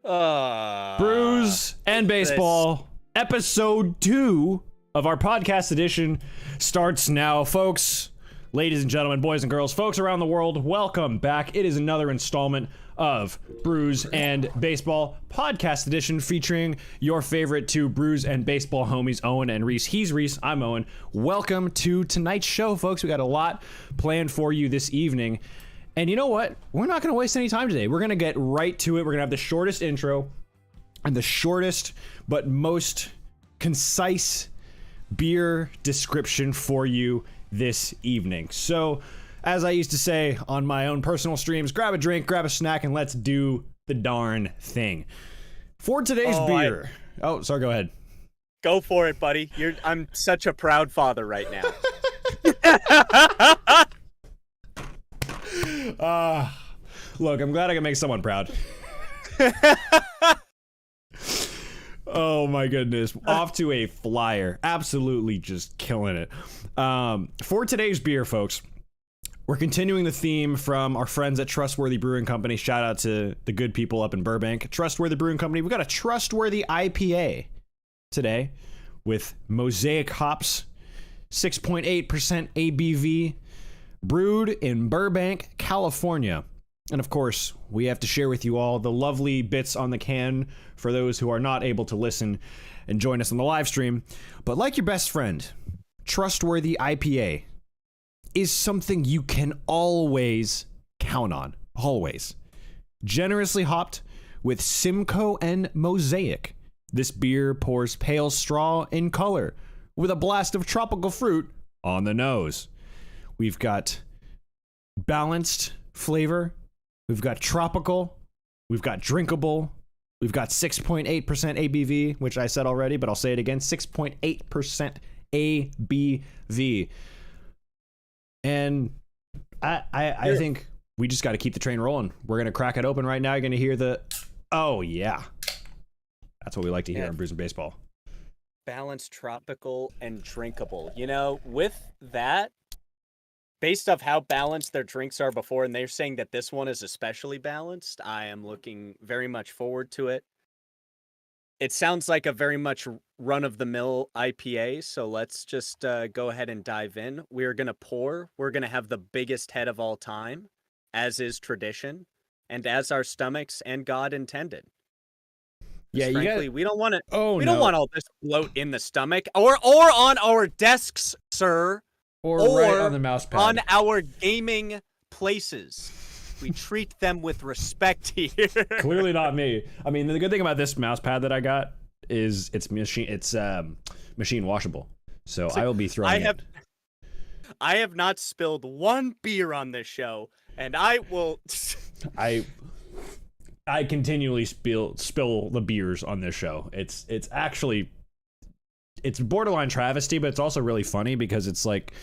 Brews and Baseball, episode 2 of our podcast edition starts now, folks. Ladies and gentlemen, boys and girls, folks around the world, welcome back. It is another installment of Brews and Baseball podcast edition featuring your favorite two Brews and Baseball homies, Owen and Reese. He's Reese, I'm Owen. Welcome to tonight's show, folks. We got a lot planned for you this evening. And you know what? We're not going to waste any time today. We're going to get right to it. We're going to have the shortest intro and the shortest but most concise beer description for you this evening. So, as I used to say on my own personal streams, grab a drink, grab a snack, and let's do the darn thing. For today's beer... Oh, sorry, go ahead. Go for it, buddy. I'm such a proud father right now. Look, I'm glad I can make someone proud. Oh my goodness. Off to a flyer. Absolutely just killing it. For today's beer, folks, we're continuing the theme from our friends at Trustworthy Brewing Company. Shout out to the good people up in Burbank. Trustworthy Brewing Company. We got a Trustworthy IPA today with Mosaic hops, 6.8% ABV, brewed in Burbank, California. And of course, we have to share with you all the lovely bits on the can for those who are not able to listen and join us on the live stream. But like your best friend, Trustworthy IPA is something you can always count on. Always. Generously hopped with Simcoe and Mosaic. This beer pours pale straw in color with a blast of tropical fruit on the nose. We've got balanced flavor. We've got tropical. We've got drinkable. We've got 6.8% ABV, which I said already, but I'll say it again. 6.8% ABV. And I think we just got to keep the train rolling. We're going to crack it open right now. You're going to hear the, oh yeah. That's what we like to hear on Brews and Baseball. Balanced, tropical, and drinkable. You know, with that, based off how balanced their drinks are before, and they're saying that this one is especially balanced, I am looking very much forward to it. It sounds like a very much run-of-the-mill IPA, so let's just go ahead and dive in. We're going to pour. We're going to have the biggest head of all time, as is tradition, and as our stomachs and God intended. Yeah, frankly, we don't want it. Oh, we don't want all this bloat in the stomach or on our desks, sir. Or right on the mouse pad. On our gaming places. We treat them with respect here. Clearly not me. I mean, the good thing about this mouse pad that I got is it's machine washable. So I will be throwing it. I have not spilled one beer on this show, and I will I continually spill the beers on this show. It's actually, it's borderline travesty, but it's also really funny because it's like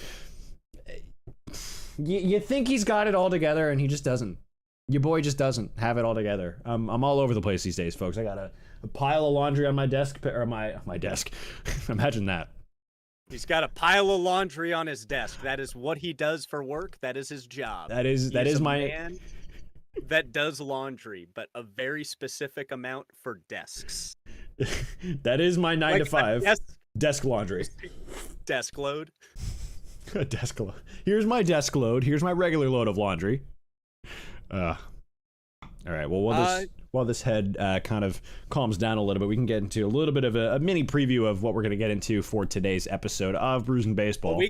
you think he's got it all together and he just doesn't. Your boy just doesn't have it all together. I'm all over the place these days, folks. I got a pile of laundry on my desk, or my desk. Imagine that. He's got a pile of laundry on his desk. That is what he does for work. That is his job. That is my man that does laundry, but a very specific amount for desks. That is my 9 to 5 desk laundry. Desk load. Desk load. Here's my desk load. Here's my regular load of laundry. All right. Well, while this head kind of calms down a little bit, we can get into a little bit of a mini preview of what we're going to get into for today's episode of Brews and Baseball. Well,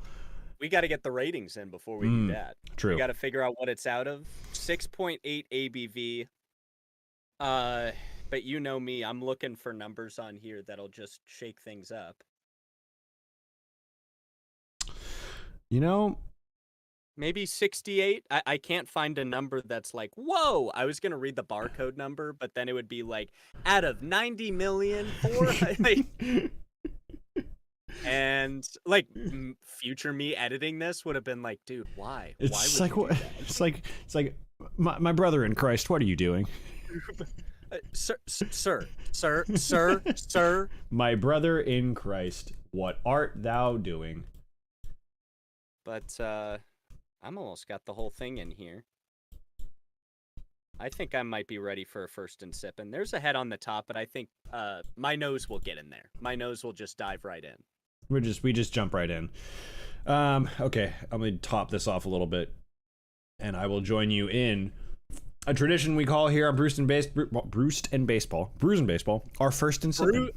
we got to get the ratings in before we do that. True. We got to figure out what it's out of. 6.8 ABV. But you know me, I'm looking for numbers on here that'll just shake things up. You know, maybe 68. I can't find a number that's like, whoa. I was gonna read the barcode number, but then it would be like, out of 90 million for and like future me editing this would have been like, dude, why? It's why like what? It's like my brother in Christ. What are you doing? Sir. My brother in Christ, what art thou doing? But I'm almost got the whole thing in here. I think I might be ready for a first and sip. And there's a head on the top, but I think my nose will get in there. My nose will just dive right in. We just jump right in. Okay, I'm gonna top this off a little bit, and I will join you in a tradition we call here on Brews and Baseball, our first and sippin'.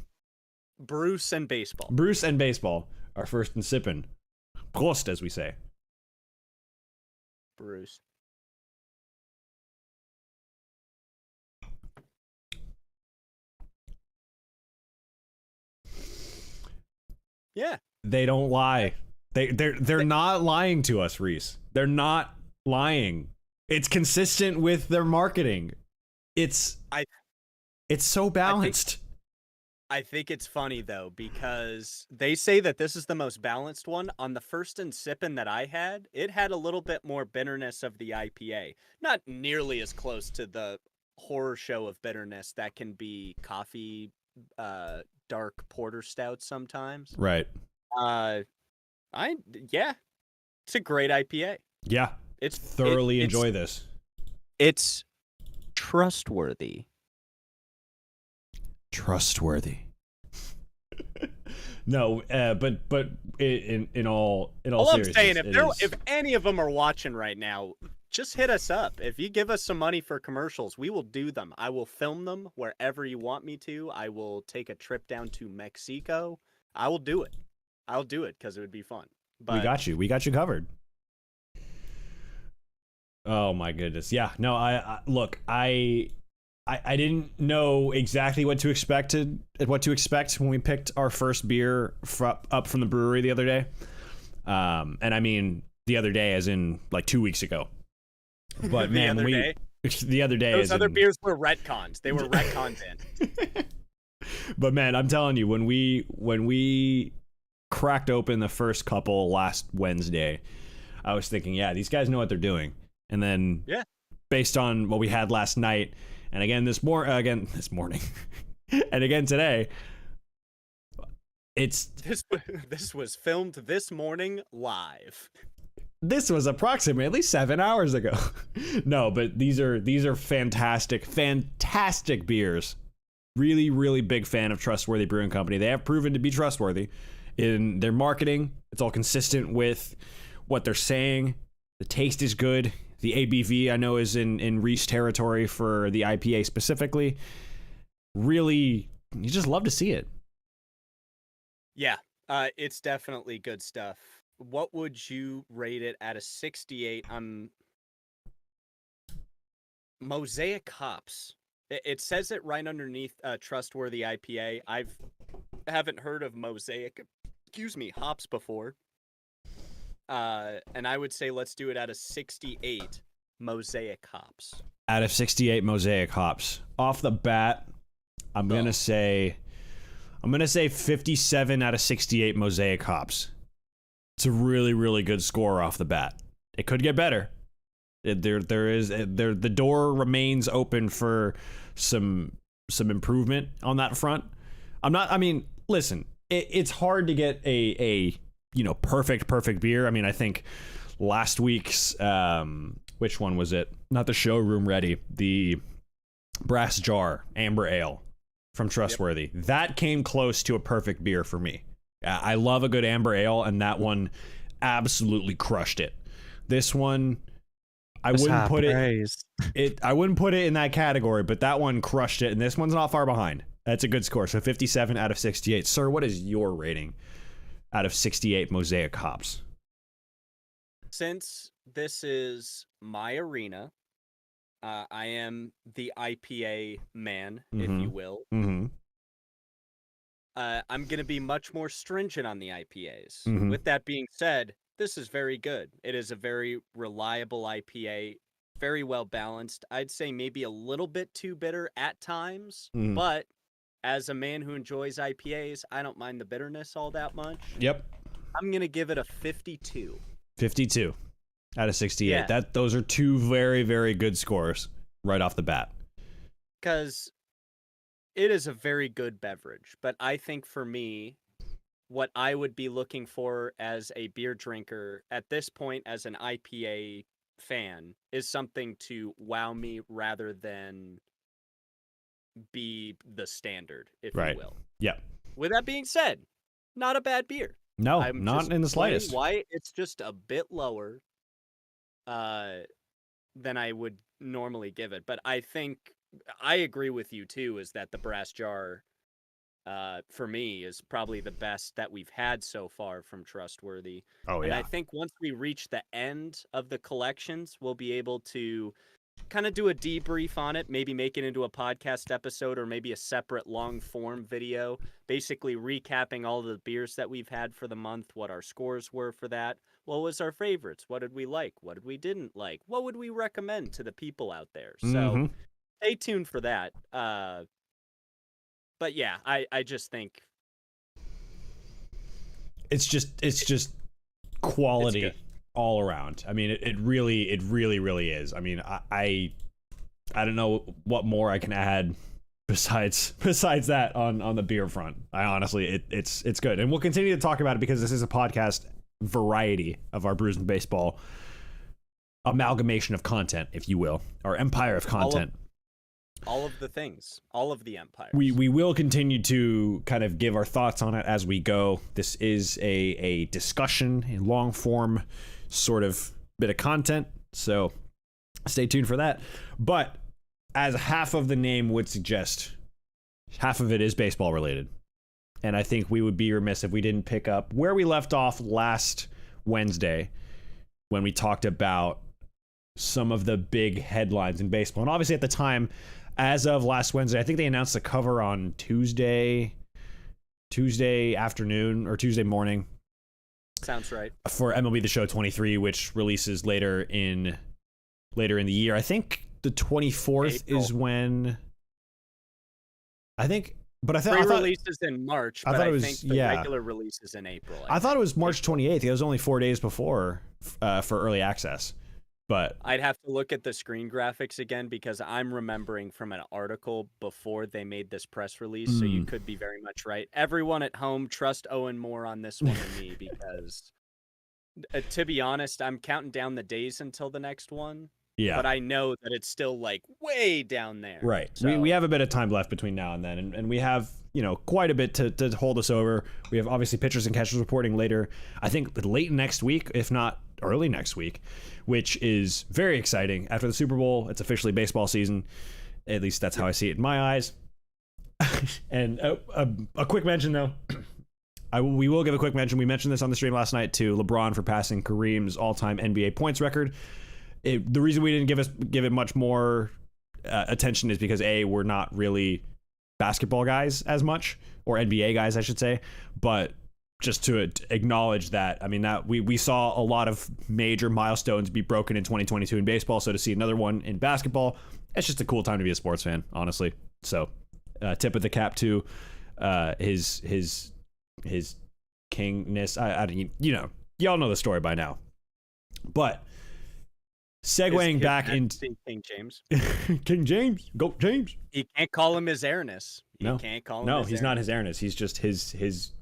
Bruce and Baseball. Brews and Baseball, our first and sippin'. Prost, as we say. Bruce. Yeah. They don't lie. They're not lying to us, Reese. They're not lying. It's consistent with their marketing. It's so balanced. I think it's funny though, because they say that this is the most balanced one. On the first and sippin' that I had, it had a little bit more bitterness of the IPA. Not nearly as close to the horror show of bitterness that can be coffee, dark porter stout sometimes. Right. It's a great IPA. Yeah. It's thoroughly enjoy this. It's trustworthy. Trustworthy. No, but in all I'm seriousness, saying, if any of them are watching right now, just hit us up. If you give us some money for commercials, we will do them. I will film them wherever you want me to. I will take a trip down to Mexico. I will do it. I'll do it because it would be fun. But we got you. We got you covered. Oh my goodness. Yeah. No, I look, I didn't know exactly what to expect when we picked our first beer up from the brewery the other day. And I mean the other day as in like 2 weeks ago. But man, the other day those other beers were retcons. They were retcons in. But man, I'm telling you, when we cracked open the first couple last Wednesday, I was thinking, yeah, these guys know what they're doing. And then based on what we had last night, and again this morning, and again today, this was filmed this morning live. This was approximately 7 hours ago. No, but these are fantastic beers. Really, really big fan of Trustworthy Brewing Company. They have proven to be trustworthy in their marketing. It's all consistent with what they're saying. The taste is good. The ABV, I know, is in Reese territory for the IPA specifically. Really, you just love to see it. Yeah, it's definitely good stuff. What would you rate it at a 68? Mosaic hops. It says it right underneath Trustworthy IPA. Haven't heard of Mosaic, hops before. And I would say let's do it out of 68 Mosaic hops. Out of 68 Mosaic hops. Off the bat, I'm gonna say 57 out of 68 Mosaic hops. It's a really, really good score off the bat. It could get better. The door remains open for some improvement on that front. Listen, it's hard to get a perfect beer. I mean, I think last week's which one was it? Not the showroom ready, the brass jar amber ale from Trustworthy. Yep. That came close to a perfect beer for me. I love a good amber ale, and that one absolutely crushed it. This one, I wouldn't put it in that category, but that one crushed it, and this one's not far behind. That's a good score. So 57 out of 68. Sir, what is your rating out of 68 Mosaic hops? Since this is my arena, I am the IPA man, if you will. Mm-hmm. I'm going to be much more stringent on the IPAs. Mm-hmm. With that being said, this is very good. It is a very reliable IPA, very well balanced. I'd say maybe a little bit too bitter at times, but as a man who enjoys IPAs, I don't mind the bitterness all that much. Yep. I'm going to give it a 52. 52 out of 68. Yeah. Those are two very, very good scores right off the bat. Because it is a very good beverage, but I think for me, what I would be looking for as a beer drinker at this point as an IPA fan is something to wow me rather than be the standard, if Right. you will. Yeah. With that being said, not a bad beer. No, I'm not just in the explaining slightest. why it's just a bit lower than I would normally give it. But I think I agree with you too, is that the brass jar for me is probably the best that we've had so far from Trustworthy. Oh, And yeah. I think once we reach the end of the collections, we'll be able to kind of do a debrief on it, maybe make it into a podcast episode or maybe a separate long form video, basically recapping all the beers that we've had for the month, what our scores were for that, what was our favorites, what did we like, what did we didn't like, what would we recommend to the people out there. So stay tuned for that. But yeah, I just think it's just quality all around. I mean, it really is. I mean, I don't know what more I can add besides that on the beer front. I honestly, it's good, and we'll continue to talk about it because this is a podcast variety of our Brews and Baseball amalgamation of content, if you will, our empire of content. All of the things, all of the empires. We will continue to kind of give our thoughts on it as we go. This is a discussion, a long form sort of bit of content, so stay tuned for that. But as half of the name would suggest, half of it is baseball related. And I think we would be remiss if we didn't pick up where we left off last Wednesday when we talked about some of the big headlines in baseball. And obviously at the time, as of last Wednesday, I think they announced the cover on Tuesday afternoon or Tuesday morning. Sounds right. For MLB The Show 23, which releases later in the year. I think the 24th April. is when. I think, but I thought Pre-releases in March. I but thought it I was think the regular release is in April. I thought it was March 28th. It was only 4 days before for early access. But I'd have to look at the screen graphics again because I'm remembering from an article before they made this press release, so you could be very much right. Everyone at home, trust Owen more on this one than me because, to be honest, I'm counting down the days until the next one. yeah, But I know that it's still like way down there. right. So, We have a bit of time left between now and then, and we have quite a bit to hold us over. We have obviously pitchers and catchers reporting later. I think late next week, if not early next week, which is very exciting. After the Super Bowl, it's officially baseball season. At least that's how I see it in my eyes. And a quick mention, though. We will give a quick mention. We mentioned this on the stream last night to LeBron for passing Kareem's all-time NBA points record. The reason we didn't give it much more attention is because we're not really basketball guys as much, or NBA guys, I should say. But just to acknowledge that, I mean, that we saw a lot of major milestones be broken in 2022 in baseball. So to see another one in basketball, it's just a cool time to be a sports fan, honestly. So tip of the cap to his kingness. Y'all know the story by now. But segueing back into King James. King James, go James. You can't call him his airness. No. Can't call him. No, his he's not his airness. He's just his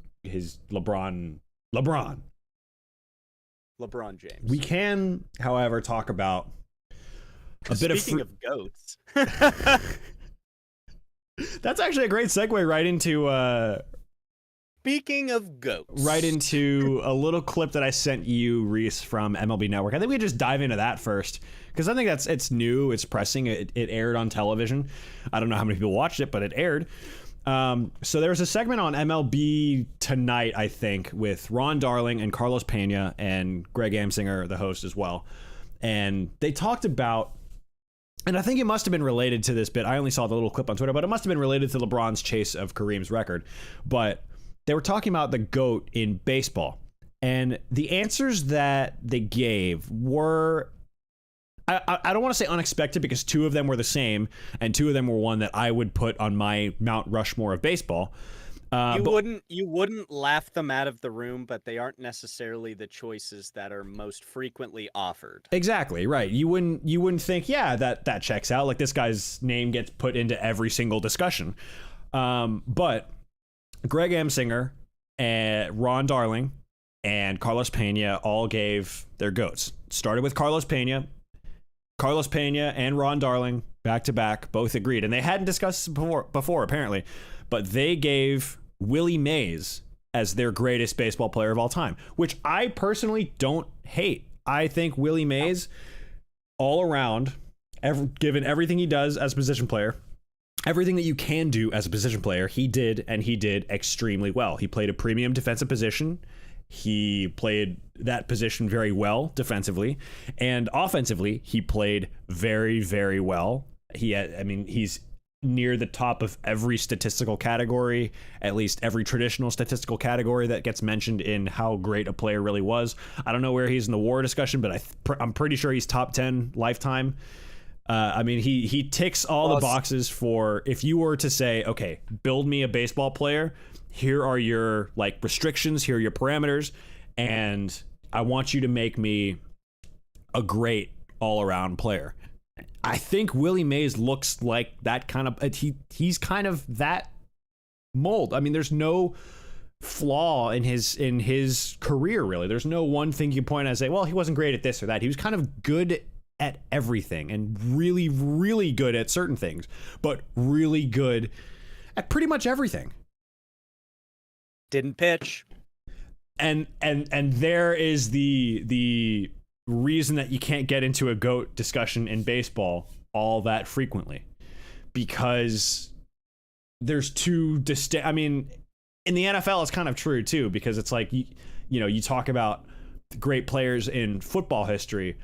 LeBron. LeBron James. We can, however, talk about a bit of. Speaking of goats. That's actually a great segue right into. Speaking of goats. Right into a little clip that I sent you, Reese, from MLB Network. I think we just dive into that first because I think it's new, it's pressing. It aired on television. I don't know how many people watched it, but it aired. So there was a segment on MLB Tonight, I think, with Ron Darling and Carlos Pena and Greg Amsinger, the host as well. And they talked about, and I think it must have been related to this bit. I only saw the little clip on Twitter, but it must have been related to LeBron's chase of Kareem's record. But they were talking about the GOAT in baseball. And the answers that they gave were, I don't want to say unexpected because two of them were the same, and two of them were one that I would put on my Mount Rushmore of baseball. You wouldn't laugh them out of the room, but they aren't necessarily the choices that are most frequently offered. Exactly, right. You wouldn't think, yeah, that checks out. Like this guy's name gets put into every single discussion. But Greg Amsinger and Ron Darling and Carlos Pena all gave their GOATs. Started with Carlos Pena, Carlos Pena and Ron Darling, back to back, both agreed. And they hadn't discussed this before apparently, but they gave Willie Mays as their greatest baseball player of all time, which I personally don't hate. I think Willie Mays, all around, given everything he does as a position player, everything that you can do as a position player, he did, and he did extremely well. He played a premium defensive position. He played that position very well defensively, and offensively, he played very, very well. He's near the top of every statistical category, at least every traditional statistical category that gets mentioned in how great a player really was. I don't know where he's in the WAR discussion, but I'm pretty sure he's top 10 lifetime. He ticks all the boxes for, if you were to say, okay, build me a baseball player, here are your restrictions, here are your parameters, and I want you to make me a great all-around player. I think Willie Mays looks like that kind of, he's kind of that mold. I mean, there's no flaw in his career, really. There's no one thing you point at and say, well, he wasn't great at this or that. He was kind of good at everything and really, really good at certain things, but really good at pretty much everything. Didn't pitch. And there is the reason that you can't get into a GOAT discussion in baseball all that frequently, because there's two distinct. I mean, in the NFL, it's kind of true too, because it's like you talk about great players in football history.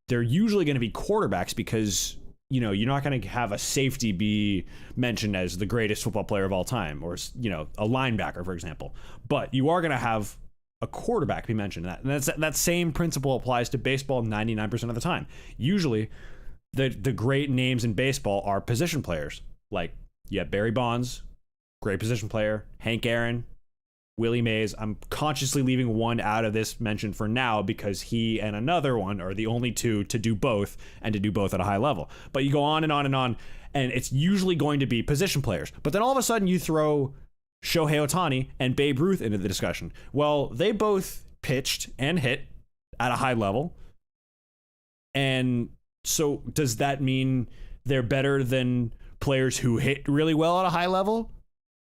They're usually going to be quarterbacks because you're not going to have a safety be mentioned as the greatest football player of all time, or a linebacker, for example. But you are going to have a quarterback be mentioned. And that same principle applies to baseball 99% of the time. Usually, the great names in baseball are position players. Like, you have Barry Bonds, great position player, Hank Aaron, Willie Mays. I'm consciously leaving one out of this mention for now because he and another one are the only two to do both, and to do both at a high level. But you go on and on and on, and it's usually going to be position players. But then all of a sudden you throw Shohei Ohtani and Babe Ruth into the discussion. Well, they both pitched and hit at a high level. And so does that mean they're better than players who hit really well at a high level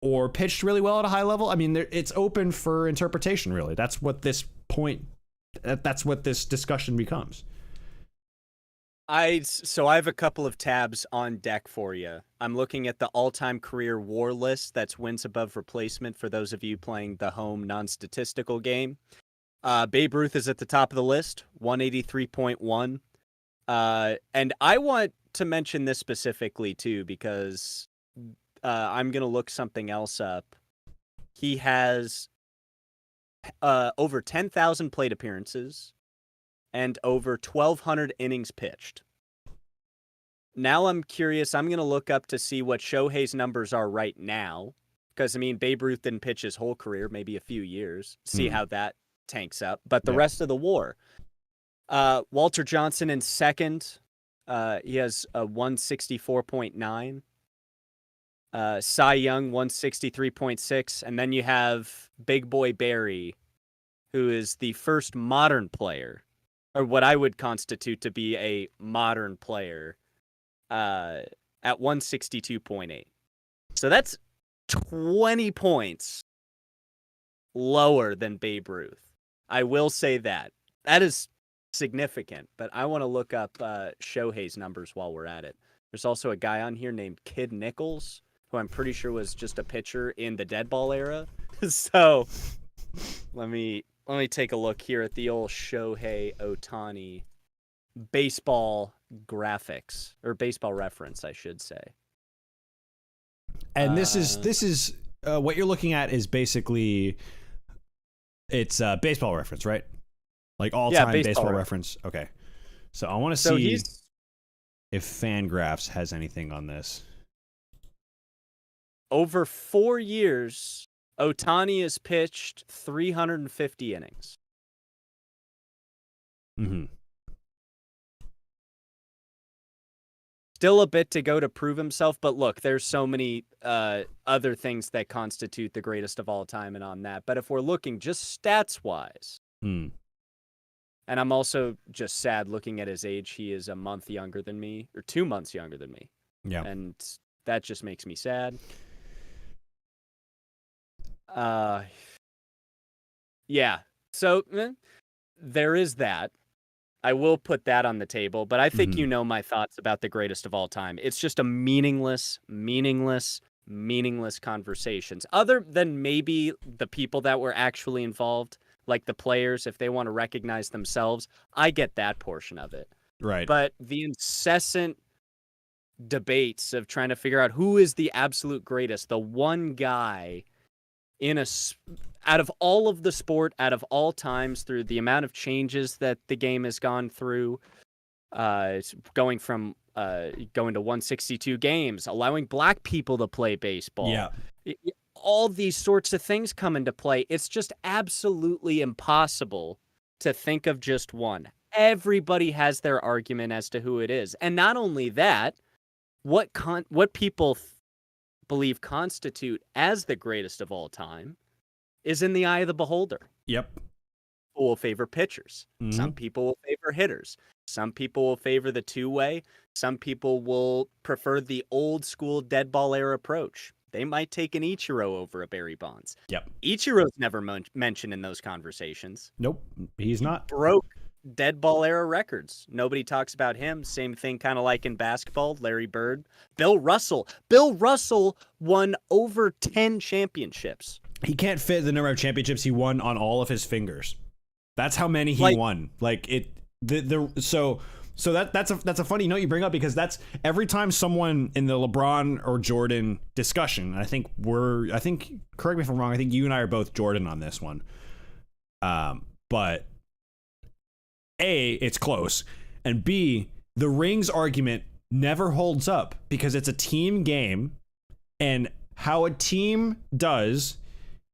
or pitched really well at a high level? I mean, it's open for interpretation, really. That's what this discussion becomes. So I have a couple of tabs on deck for you. I'm looking at the all-time career WAR list. That's wins above replacement for those of you playing the home non-statistical game. Babe Ruth is at the top of the list, 183.1. And I want to mention this specifically, too, because I'm going to look something else up. He has over 10,000 plate appearances and over 1,200 innings pitched. Now I'm curious. I'm going to look up to see what Shohei's numbers are right now. Because, Babe Ruth didn't pitch his whole career, maybe a few years. See how that tanks up. But the rest of the WAR. Walter Johnson in second. He has a 164.9. Cy Young, 163.6. And then you have Big Boy Barry, who is the first modern player, or what I would constitute to be a modern player, at 162.8. So that's 20 points lower than Babe Ruth. I will say that. That is significant, but I want to look up Shohei's numbers while we're at it. There's also a guy on here named Kid Nichols, who I'm pretty sure was just a pitcher in the dead ball era. So let me take a look here at the old Shohei Ohtani baseball graphics, or baseball reference, I should say. And this is what you're looking at is basically, it's baseball reference, right? Like all-time baseball reference. Okay. So I want to see if Fangraphs has anything on this. Over 4 years, Ohtani has pitched 350 innings. Mm-hmm. Still a bit to go to prove himself, but look, there's so many other things that constitute the greatest of all time and on that. But if we're looking just stats-wise, And I'm also just sad looking at his age. He is a month younger than me, or 2 months younger than me. Yeah. And that just makes me sad. Yeah. So there is that. I will put that on the table, but I think you know my thoughts about the greatest of all time. It's just a meaningless conversations. Other than maybe the people that were actually involved, like the players, if they want to recognize themselves, I get that portion of it. Right. But the incessant debates of trying to figure out who is the absolute greatest, the one guy out of all of the sport, out of all times, through the amount of changes that the game has gone through, going to 162 games, allowing black people to play baseball. Yeah. All these sorts of things come into play. It's just absolutely impossible to think of just one. Everybody has their argument as to who it is. And not only that, what people believe constitute as the greatest of all time is in the eye of the beholder. Yep. People will favor pitchers. Some people will favor hitters. Some people will favor the two-way. Some people will prefer the old school dead ball era approach. They might take an Ichiro over a Barry Bonds. Yep. Ichiro's never mentioned in those conversations. Nope, he's not. Broke dead ball era records. Nobody talks about him. Same thing kind of like in basketball, Larry Bird. Bill Russell. Bill Russell won over 10 championships. He can't fit the number of championships he won on all of his fingers. That's how many he won. Like it so that's a funny note you bring up, because that's every time someone in the LeBron or Jordan discussion, I think correct me if I'm wrong, I think you and I are both Jordan on this one. But A, it's close, and B, the rings argument never holds up because it's a team game, and how a team does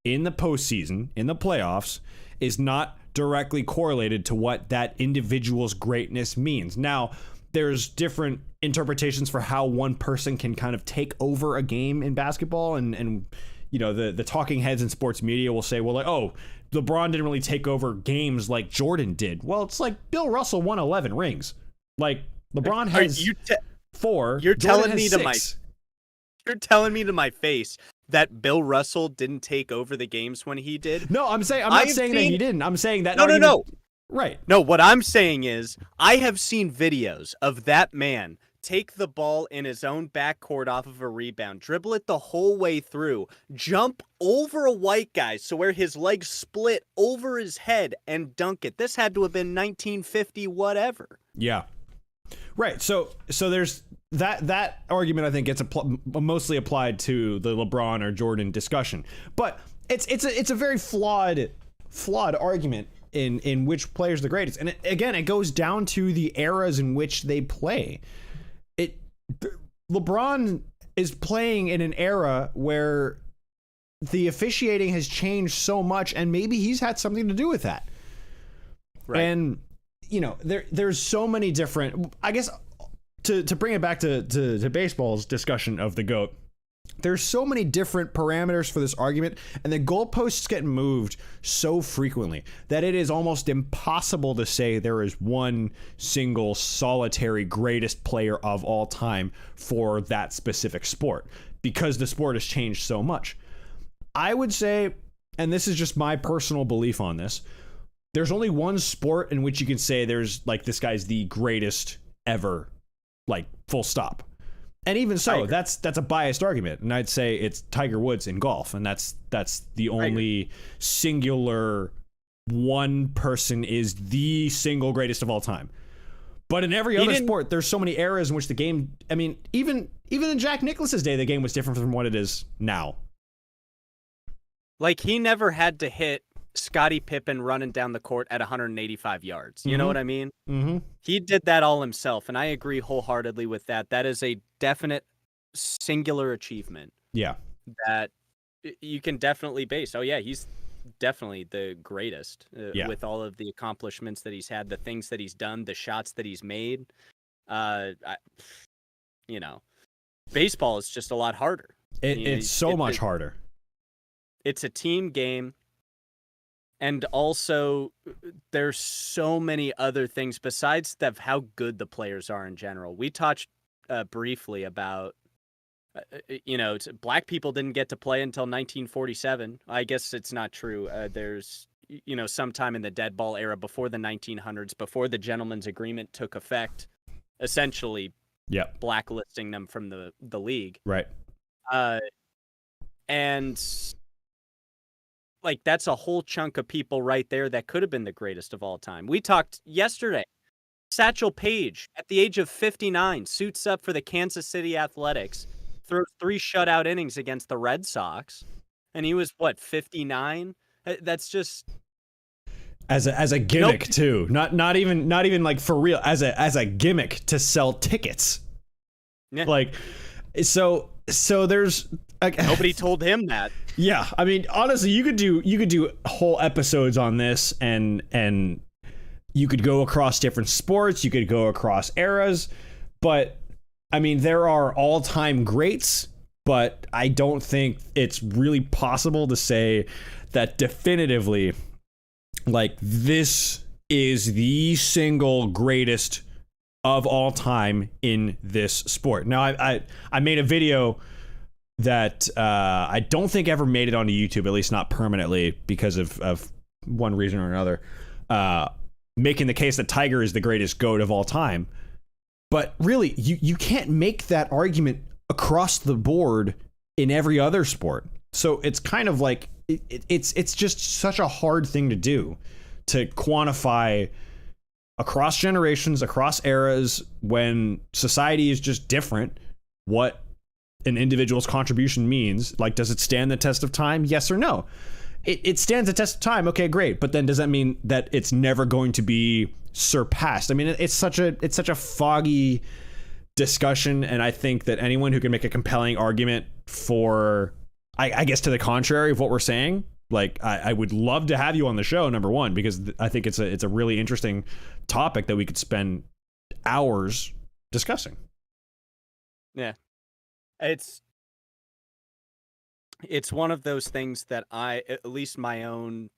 in the postseason, in the playoffs, is not directly correlated to what that individual's greatness means. Now, there's different interpretations for how one person can kind of take over a game in basketball, and you know, the talking heads in sports media will say, well, like, oh, LeBron didn't really take over games like Jordan did. Well, it's like Bill Russell won 11 rings. Like LeBron has 4. You're Jordan telling me has 6. You're telling me to my face that Bill Russell didn't take over the games when he did? No, I'm not saying that he didn't. I'm saying that No. Right. No, what I'm saying is I have seen videos of that man take the ball in his own backcourt off of a rebound, dribble it the whole way through, jump over a white guy so where his legs split over his head and dunk it. This had to have been 1950 whatever. Yeah. Right. So there's that argument, I think, gets mostly applied to the LeBron or Jordan discussion. But it's a very flawed argument in which player's the greatest. And it goes down to the eras in which they play. LeBron is playing in an era where the officiating has changed so much, and maybe he's had something to do with that. Right. And you know, there's so many different, I guess, to bring it back to baseball's discussion of the GOAT, there's so many different parameters for this argument, and the goalposts get moved so frequently that it is almost impossible to say there is one single solitary greatest player of all time for that specific sport, because the sport has changed so much. I would say, and this is just my personal belief on this, there's only one sport in which you can say there's like, this guy's the greatest ever, like full stop. And even so, that's a biased argument, and I'd say it's Tiger Woods in golf, and that's the only singular one person is the single greatest of all time. But in every other sport, there's so many eras in which the game, I mean, even in Jack Nicklaus's day, the game was different from what it is now. Like, he never had to hit Scottie Pippen running down the court at 185 yards. You know what I mean? Mm-hmm. He did that all himself, and I agree wholeheartedly with that. That is a definite singular achievement. Yeah. That you can definitely base. Oh, yeah, he's definitely the greatest with all of the accomplishments that he's had, the things that he's done, the shots that he's made. You know, baseball is just a lot harder. It's so much harder. It's a team game. And also, there's so many other things besides how good the players are in general. We touched briefly about, black people didn't get to play until 1947. I guess it's not true. There's, sometime in the dead ball era before the 1900s, before the gentleman's agreement took effect, essentially blacklisting them from the league. Right. And like, that's a whole chunk of people right there that could have been the greatest of all time. We talked yesterday. Satchel Paige, at the age of 59, suits up for the Kansas City Athletics, throws 3 shutout innings against the Red Sox, and he was, 59? That's just... As a gimmick too, not even like for real, as a gimmick to sell tickets. Yeah. Like, so there's nobody told him that. Yeah, I mean, honestly, you could do whole episodes on this, and you could go across different sports, you could go across eras, but I mean, there are all-time greats, but I don't think it's really possible to say that definitively, like, this is the single greatest of all time in this sport. Now, I made a video that I don't think ever made it onto YouTube, at least not permanently, because of one reason or another, making the case that Tiger is the greatest GOAT of all time. But really, you can't make that argument across the board in every other sport. So it's kind of like, it's just such a hard thing to do, to quantify across generations, across eras, when society is just different, what an individual's contribution means. Like, does it stand the test of time? Yes or no? It stands the test of time. Okay, great. But then does that mean that it's never going to be surpassed? I mean, it's such a foggy discussion, and I think that anyone who can make a compelling argument for, I guess, to the contrary of what we're saying, like, I would love to have you on the show, number one, because I think it's a really interesting topic that we could spend hours discussing. Yeah. It's one of those things that at least my own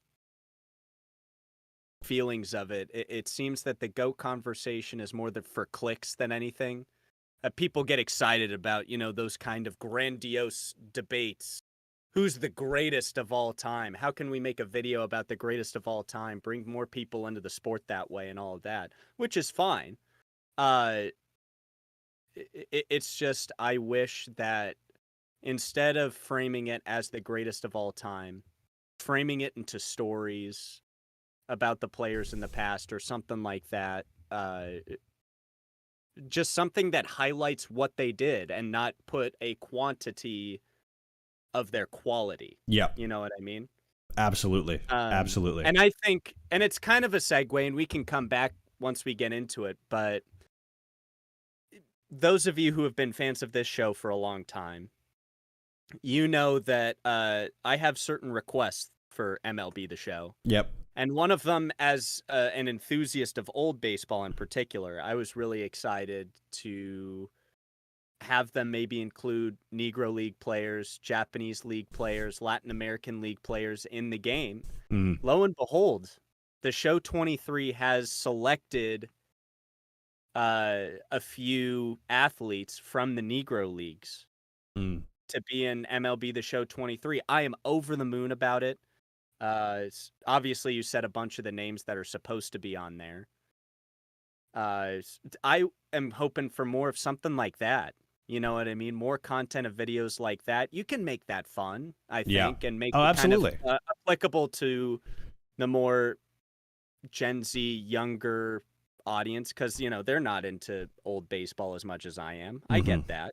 feelings of it seems that the GOAT conversation is more for clicks than anything. People get excited about, those kind of grandiose debates. Who's the greatest of all time? How can we make a video about the greatest of all time? Bring more people into the sport that way and all of that, which is fine. It's just, I wish that instead of framing it as the greatest of all time, framing it into stories about the players in the past or something like that, just something that highlights what they did and not put a quantity of their quality. Yeah. You know what I mean? Absolutely. Absolutely. And I think, and it's kind of a segue, and we can come back once we get into it, but those of you who have been fans of this show for a long time, you know that I have certain requests for MLB The Show. Yep. And one of them, as an enthusiast of old baseball in particular, I was really excited to have them maybe include Negro League players, Japanese League players, Latin American League players in the game. Lo and behold, the show 23 has selected a few athletes from the Negro Leagues to be in MLB The Show 23. I am over the moon about it. Obviously, you said a bunch of the names that are supposed to be on there. I am hoping for more of something like that. You know what I mean? More content of videos like that. You can make that fun, I think, and make it absolutely. kind of applicable to the more Gen Z, younger audience, because, they're not into old baseball as much as I am. I get that.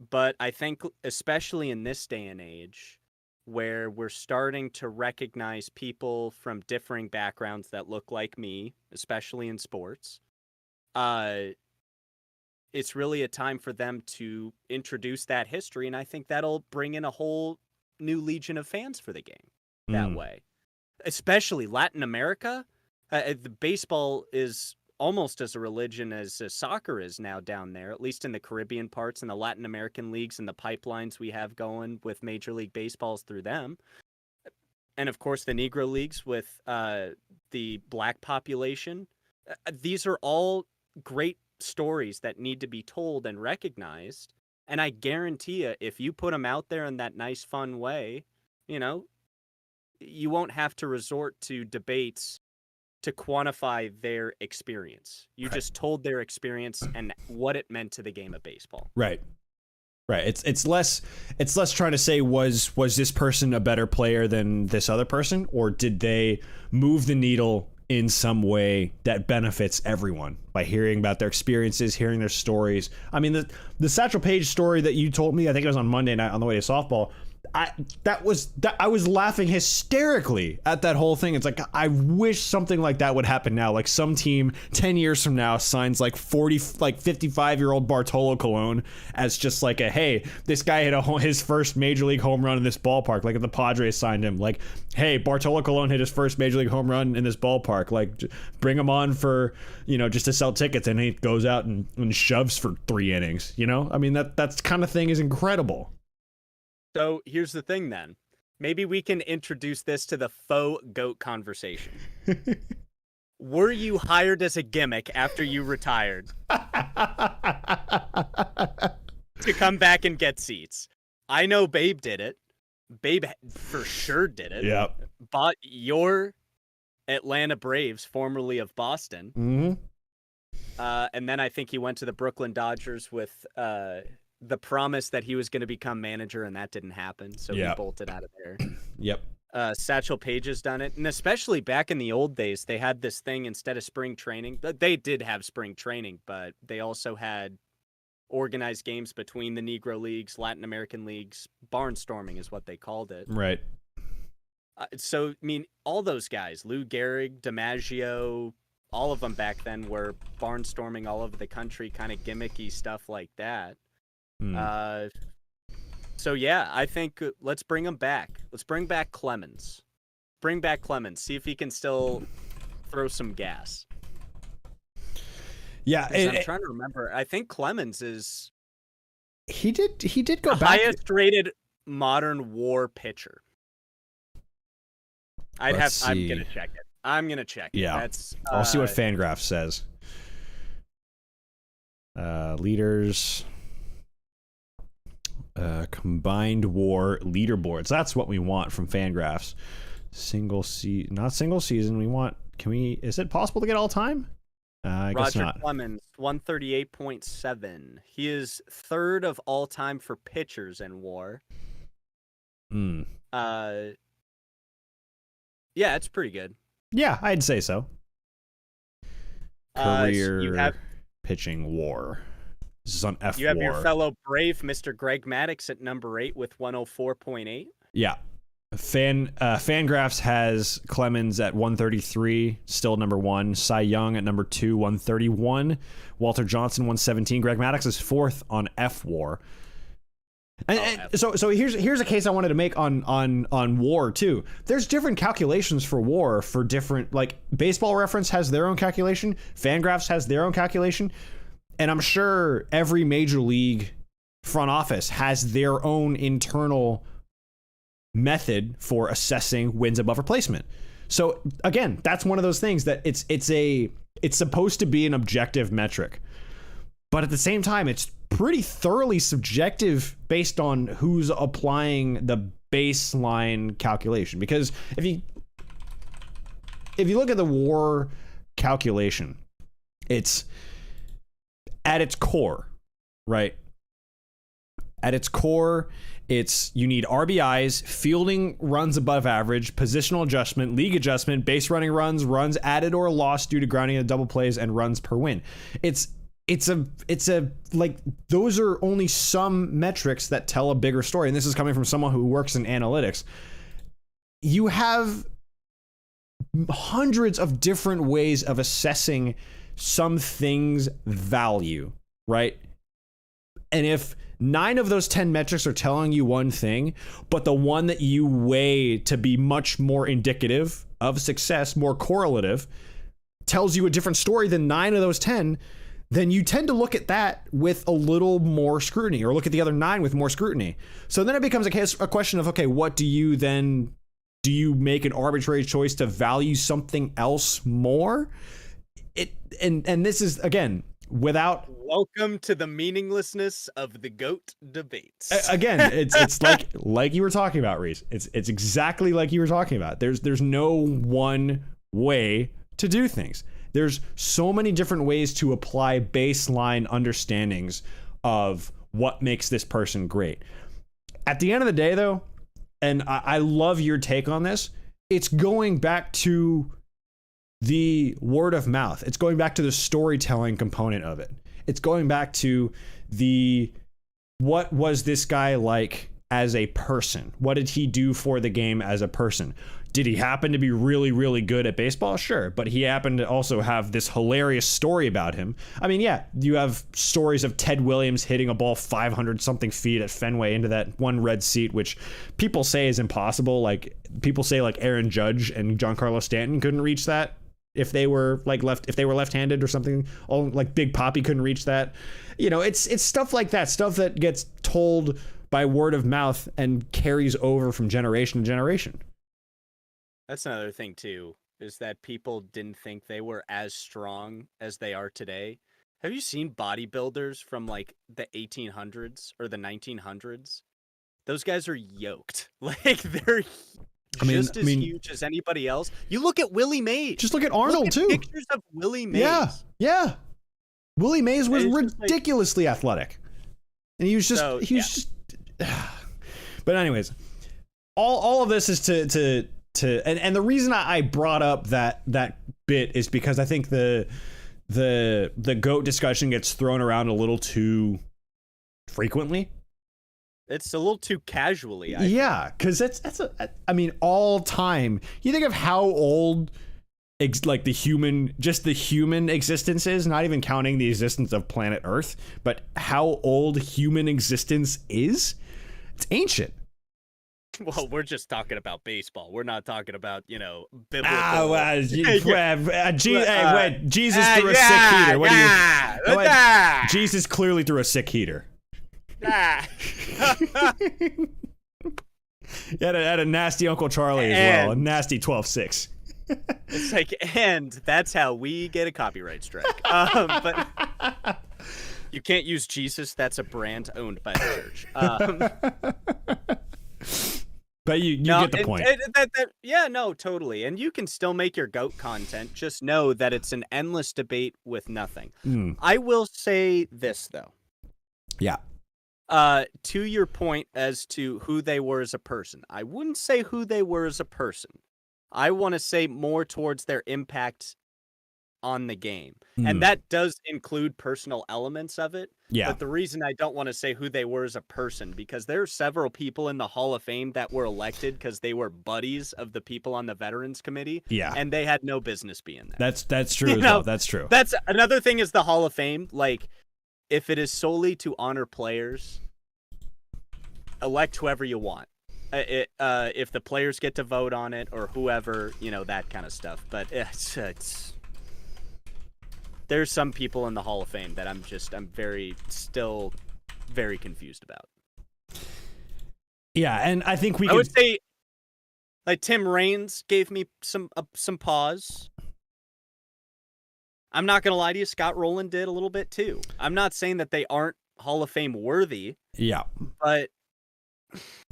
But I think, especially in this day and age, where we're starting to recognize people from differing backgrounds that look like me, especially in sports, it's really a time for them to introduce that history, and I think that'll bring in a whole new legion of fans for the game that way. Especially Latin America. The baseball is almost as a religion as soccer is now down there, at least in the Caribbean parts and the Latin American leagues and the pipelines we have going with Major League Baseballs through them. and of course the Negro Leagues with the black population. These are all great stories that need to be told and recognized. And I guarantee you, if you put them out there in that nice, fun way, you know, you won't have to resort to debates to quantify their experience. You just told their experience and what it meant to the game of baseball. Right. It's less trying to say was this person a better player than this other person, or did they move the needle in some way that benefits everyone by hearing about their experiences, hearing their stories. I mean, the Satchel Paige story that you told me, I think it was on Monday night on the way to softball. I was laughing hysterically at that whole thing. It's like, I wish something like that would happen now. Like some team 10 years from now signs like 55-year-old Bartolo Colon as just like hey, this guy hit his first major league home run in this ballpark. Like if the Padres signed him, like, hey, Bartolo Colon hit his first major league home run in this ballpark. Like bring him on for, just to sell tickets, and he goes out and shoves for 3 innings. I mean, that's kind of thing is incredible. So here's the thing then. Maybe we can introduce this to the faux GOAT conversation. Were you hired as a gimmick after you retired to come back and get seats? I know Babe did it. Babe for sure did it. Yep. Bought your Atlanta Braves, formerly of Boston. Mm-hmm. And then I think he went to the Brooklyn Dodgers with the promise that he was going to become manager, and that didn't happen. So he bolted out of there. Yep. Satchel Paige has done it. And especially back in the old days, they had this thing instead of spring training. They did have spring training, but they also had organized games between the Negro Leagues, Latin American leagues. Barnstorming is what they called it. Right. So, I mean, all those guys, Lou Gehrig, DiMaggio, all of them back then were barnstorming all over the country, kind of gimmicky stuff like that. So yeah, I think let's bring him back. Let's bring back Clemens. See if he can still throw some gas. Yeah, I'm trying to remember. I think Clemens is he did go the back. highest rated modern WAR pitcher. I'm gonna check it. Yeah, That's I'll see what Fangraphs says. Leaders. Combined WAR leaderboards. That's what we want from Fangraphs. Not single season. Is it possible to get all time? I guess not. Roger Clemens, 138.7. He is 3rd of all time for pitchers in WAR. Yeah, it's pretty good. Yeah, I'd say so. Career you have pitching WAR. This is on F. You have your fellow Brave, Mr. Greg Maddux, at number 8 with 104.8. Yeah. Fangraphs has Clemens at 133, still number 1. Cy Young at number 2, 131. Walter Johnson, 117. Greg Maddux is 4th on F WAR. So here's a case I wanted to make on WAR too. There's different calculations for WAR for different, like Baseball Reference has their own calculation, Fangraphs has their own calculation. And I'm sure every major league front office has their own internal method for assessing wins above replacement. So again, that's one of those things that it's supposed to be an objective metric, but at the same time, it's pretty thoroughly subjective based on who's applying the baseline calculation. Because if you look at the WAR calculation, it's at its core, right? At its core, you need RBIs, fielding runs above average, positional adjustment, league adjustment, base running runs added or lost due to grounding and double plays, and runs per win. It's like those are only some metrics that tell a bigger story. And this is coming from someone who works in analytics. You have hundreds of different ways of assessing some things value, right? And if 9 of those 10 metrics are telling you one thing, but the one that you weigh to be much more indicative of success, more correlative, tells you a different story than 9 of those 10, then you tend to look at that with a little more scrutiny, or look at the other 9 with more scrutiny. So then it becomes a question of, okay, what do you then Do you make an arbitrary choice to value something else more? And this is, again, without... Welcome to the meaninglessness of the GOAT debates. Again, it's like you were talking about, Reese. It's exactly like you were talking about. There's no one way to do things. There's so many different ways to apply baseline understandings of what makes this person great. At the end of the day, though, and I love your take on this, it's going back to the word of mouth. It's going back to the storytelling component of it. It's going back to what was this guy like as a person? What did he do for the game as a person? Did he happen to be really, really good at baseball? Sure. But he happened to also have this hilarious story about him. I mean, yeah, you have stories of Ted Williams hitting a ball 500 something feet at Fenway into that one red seat, which people say is impossible. Like, people say like Aaron Judge and Giancarlo Stanton couldn't reach that if they were left-handed or something. Oh, like Big Papi couldn't reach that. You know, it's stuff like that, stuff that gets told by word of mouth and carries over from generation to generation. That's another thing, too, is that people didn't think they were as strong as they are today. Have you seen bodybuilders from, like, the 1800s or the 1900s? Those guys are yoked. Like, they're just as huge as anybody else. You look at Willie Mays. Just look at Arnold, too. Pictures of Willie Mays. Yeah. Willie Mays was ridiculously athletic. And he was just... But anyways, all of this is to and the reason I brought up that bit is because I think the GOAT discussion gets thrown around a little too frequently. It's a little too casually. Yeah, because I mean, all time. You think of how old like the human existence is, not even counting the existence of planet Earth, but how old human existence is. It's ancient. Well, we're just talking about baseball. We're not talking about, biblical. Jesus threw a sick heater. What do you? Jesus clearly threw a sick heater. Had a nasty Uncle Charlie as well, a nasty 12-6. It's like, and that's how we get a copyright strike. But you can't use Jesus. That's a brand owned by the church. But you get the point. Yeah, no, totally. And you can still make your GOAT content. Just know that it's an endless debate with nothing. I will say this, though. Yeah. To your point as to who they were as a person, I wouldn't say who they were as a person. I want to say more towards their impact on the game. And that does include personal elements of it. Yeah. But the reason I don't want to say who they were as a person, because there are several people in the Hall of Fame that were elected because they were buddies of the people on the Veterans Committee. Yeah. And they had no business being there. That's true as well. That's true. That's another thing is the Hall of Fame. Like, if it is solely to honor players, elect whoever you want. If the players get to vote on it or whoever, that kind of stuff. But it's there's some people in the Hall of Fame that I'm still very confused about. Yeah, and I think I would say, like, Tim Raines gave me some pause. I'm not gonna lie to you, Scott Rowland did a little bit too. I'm not saying that they aren't Hall of Fame worthy. Yeah, but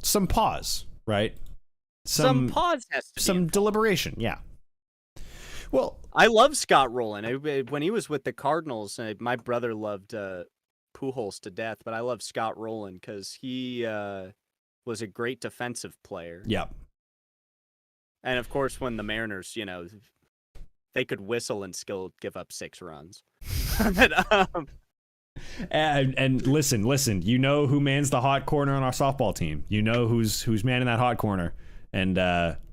some pause, right? Some pause has to be some deliberation. Yeah. Well, I love Scott Rowland. When he was with the Cardinals, my brother loved Pujols to death, but I love Scott Rowland because he was a great defensive player. Yeah. And of course, when the Mariners, they could whistle and still give up 6 runs. And listen, you know who mans the hot corner on our softball team. You know who's manning that hot corner. And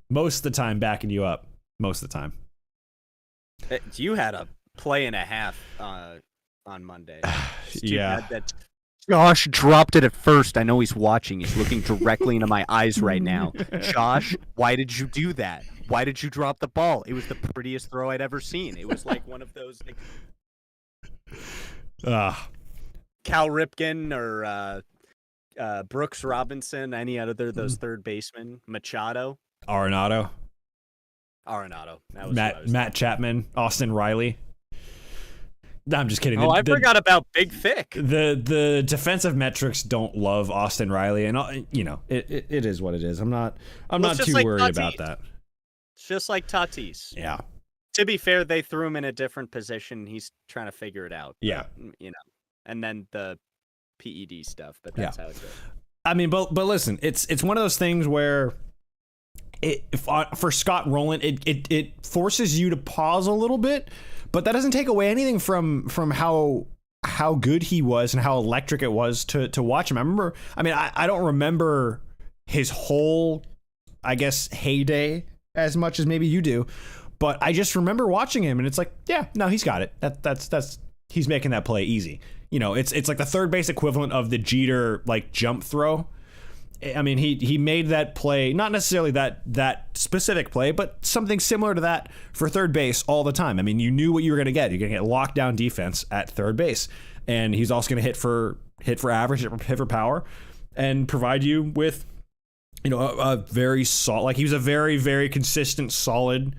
most of the time backing you up. Most of the time. You had a play and a half on Monday. Yeah. Josh dropped it at first. I know he's watching. He's looking directly into my eyes right now. Josh, why did you do that? Why did you drop the ball? It was the prettiest throw I'd ever seen. It was like one of those... Cal Ripken or Brooks Robinson, any other those third basemen, Machado. Arenado, Arenado. That was what I was Matt Chapman, Austin Riley. No, I'm just kidding. I forgot about Big Thick. The defensive metrics don't love Austin Riley, and you know it is what it is. I'm not too worried about that. It's just like Tatis. Yeah. To be fair, they threw him in a different position. He's trying to figure it out. Yeah. You know, and then the PED stuff, but that's how it goes. I mean, but listen, it's one of those things where for Scott Rowland, it forces you to pause a little bit, but that doesn't take away anything from how good he was and how electric it was to watch him. I don't remember his whole, I guess, heyday as much as maybe you do, but I just remember watching him and it's like, yeah, no, he's got it. That's he's making that play easy. You know, it's like the third base equivalent of the Jeter like jump throw. I mean, he made that play, not necessarily that specific play, but something similar to that for third base all the time. I mean, you knew what you were going to get. You're going to get lockdown defense at third base, and he's also going to hit for average, hit for power, and provide you with, you know, a very solid. Like, he was a very, very consistent, solid,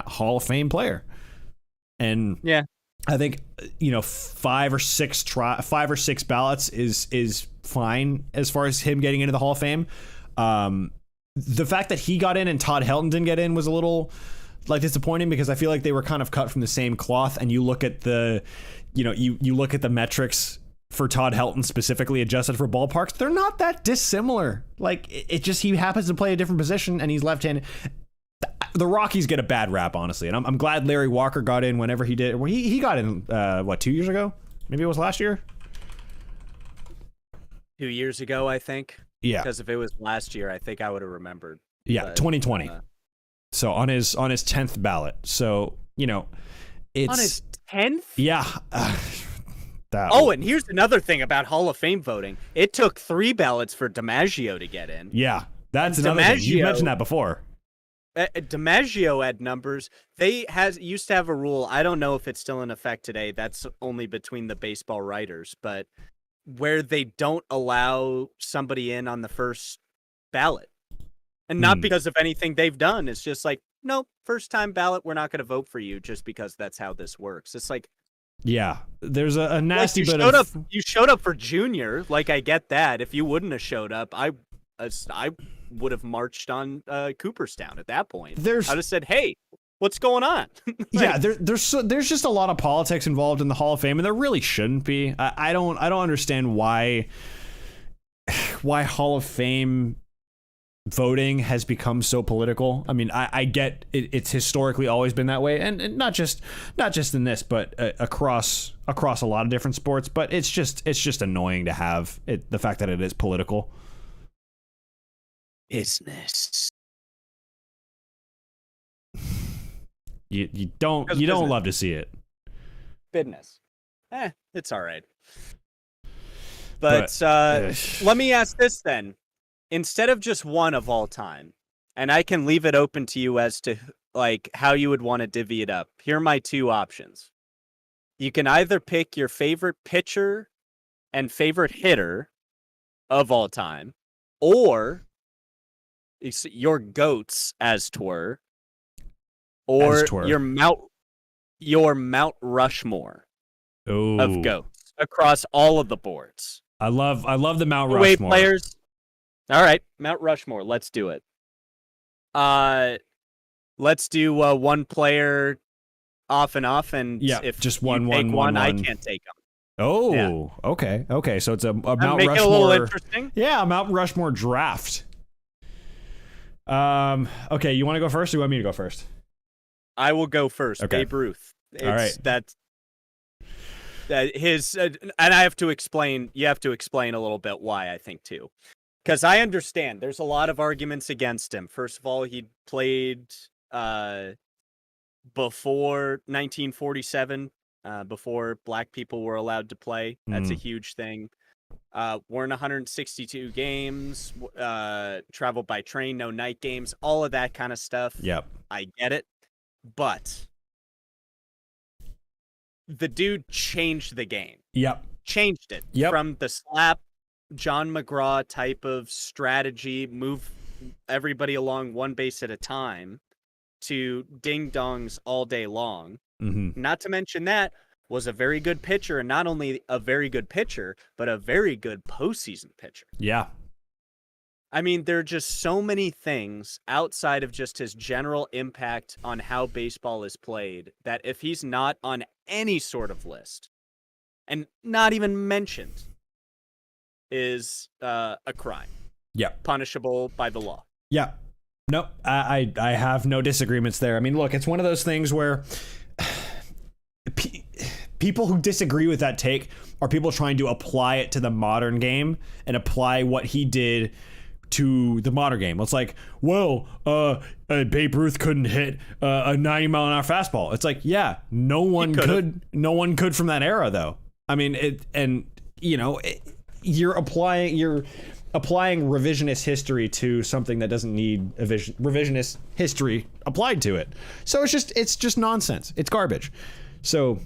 Hall of Fame player. And yeah, I think, you know, 5 or 6 ballots is fine as far as him getting into the Hall of Fame. The fact that he got in and Todd Helton didn't get in was a little like disappointing, because I feel like they were kind of cut from the same cloth. And you look at the, you know, you look at the metrics for Todd Helton specifically adjusted for ballparks, they're not that dissimilar. Like, it just, he happens to play a different position and he's left-handed. The Rockies get a bad rap, honestly, and I'm glad Larry Walker got in whenever he did. Well, he got in 2 years ago? Maybe it was last year. 2 years ago, I think. Yeah. Because if it was last year, I think I would have remembered. Yeah, but, 2020. So on his 10th ballot. So, you know, it's on his 10th. Yeah. And here's another thing about Hall of Fame voting. It took 3 ballots for DiMaggio to get in. Yeah, that's another thing. You mentioned that before. DiMaggio had numbers. They used to have a rule. I don't know if it's still in effect today. That's only between the baseball writers, but where they don't allow somebody in on the first ballot, and not because of anything they've done. It's just like, no, first time ballot, we're not going to vote for you just because that's how this works. It's like, yeah, there's a nasty bit of. You showed up for Junior. Like, I get that. If you wouldn't have showed up, I would have marched on Cooperstown at that point. I'd have said, hey, what's going on? Yeah, there's just a lot of politics involved in the Hall of Fame, and there really shouldn't be. I don't understand why Hall of Fame voting has become so political. I mean, I get it's historically always been that way, and not just in this, but across a lot of different sports. But it's just annoying to have the fact that it is political. Business. You don't love to see it. Business. It's all right. But let me ask this then. Instead of just one of all time, and I can leave it open to you as to like how you would want to divvy it up. Here are my 2 options. You can either pick your favorite pitcher and favorite hitter of all time, or your goats, as twere, or your Mount Rushmore of goats across all of the boards. I love the Mount Rushmore players. All right, Mount Rushmore. Let's do it. Let's do one player off and off, and if just one, I can't take them. Oh, yeah. Okay. So it's a Mount Rushmore. Make it a little interesting. Yeah, a Mount Rushmore draft. Okay, you want to go first, or you want me to go first? I will go first. Okay. Babe Ruth. All right. That's his, and I have to explain. You have to explain a little bit why, I think, too, because I understand there's a lot of arguments against him. First of all, he played before 1947, before black people were allowed to play. That's a huge thing. Won 162 games, traveled by train, no night games, all of that kind of stuff. Yep. I get it. But the dude changed the game. Yep. Changed it. Yep. From the slap John McGraw type of strategy, move everybody along one base at a time to ding dongs all day long. Mm-hmm. Not to mention that was a very good pitcher, and not only a very good pitcher, but a very good postseason pitcher. Yeah. I mean, there are just so many things outside of just his general impact on how baseball is played that if he's not on any sort of list and not even mentioned is a crime. Yeah. Punishable by the law. Yeah. No, I have no disagreements there. I mean, look, it's one of those things where people who disagree with that take are people trying to apply it to the modern game and apply what he did to the modern game. It's like, well, Babe Ruth couldn't hit a 90-mile-an-hour fastball. It's like, yeah, no one could from that era, though. I mean, you're applying revisionist history to something that doesn't need revisionist history applied to it. So it's just nonsense. It's garbage. So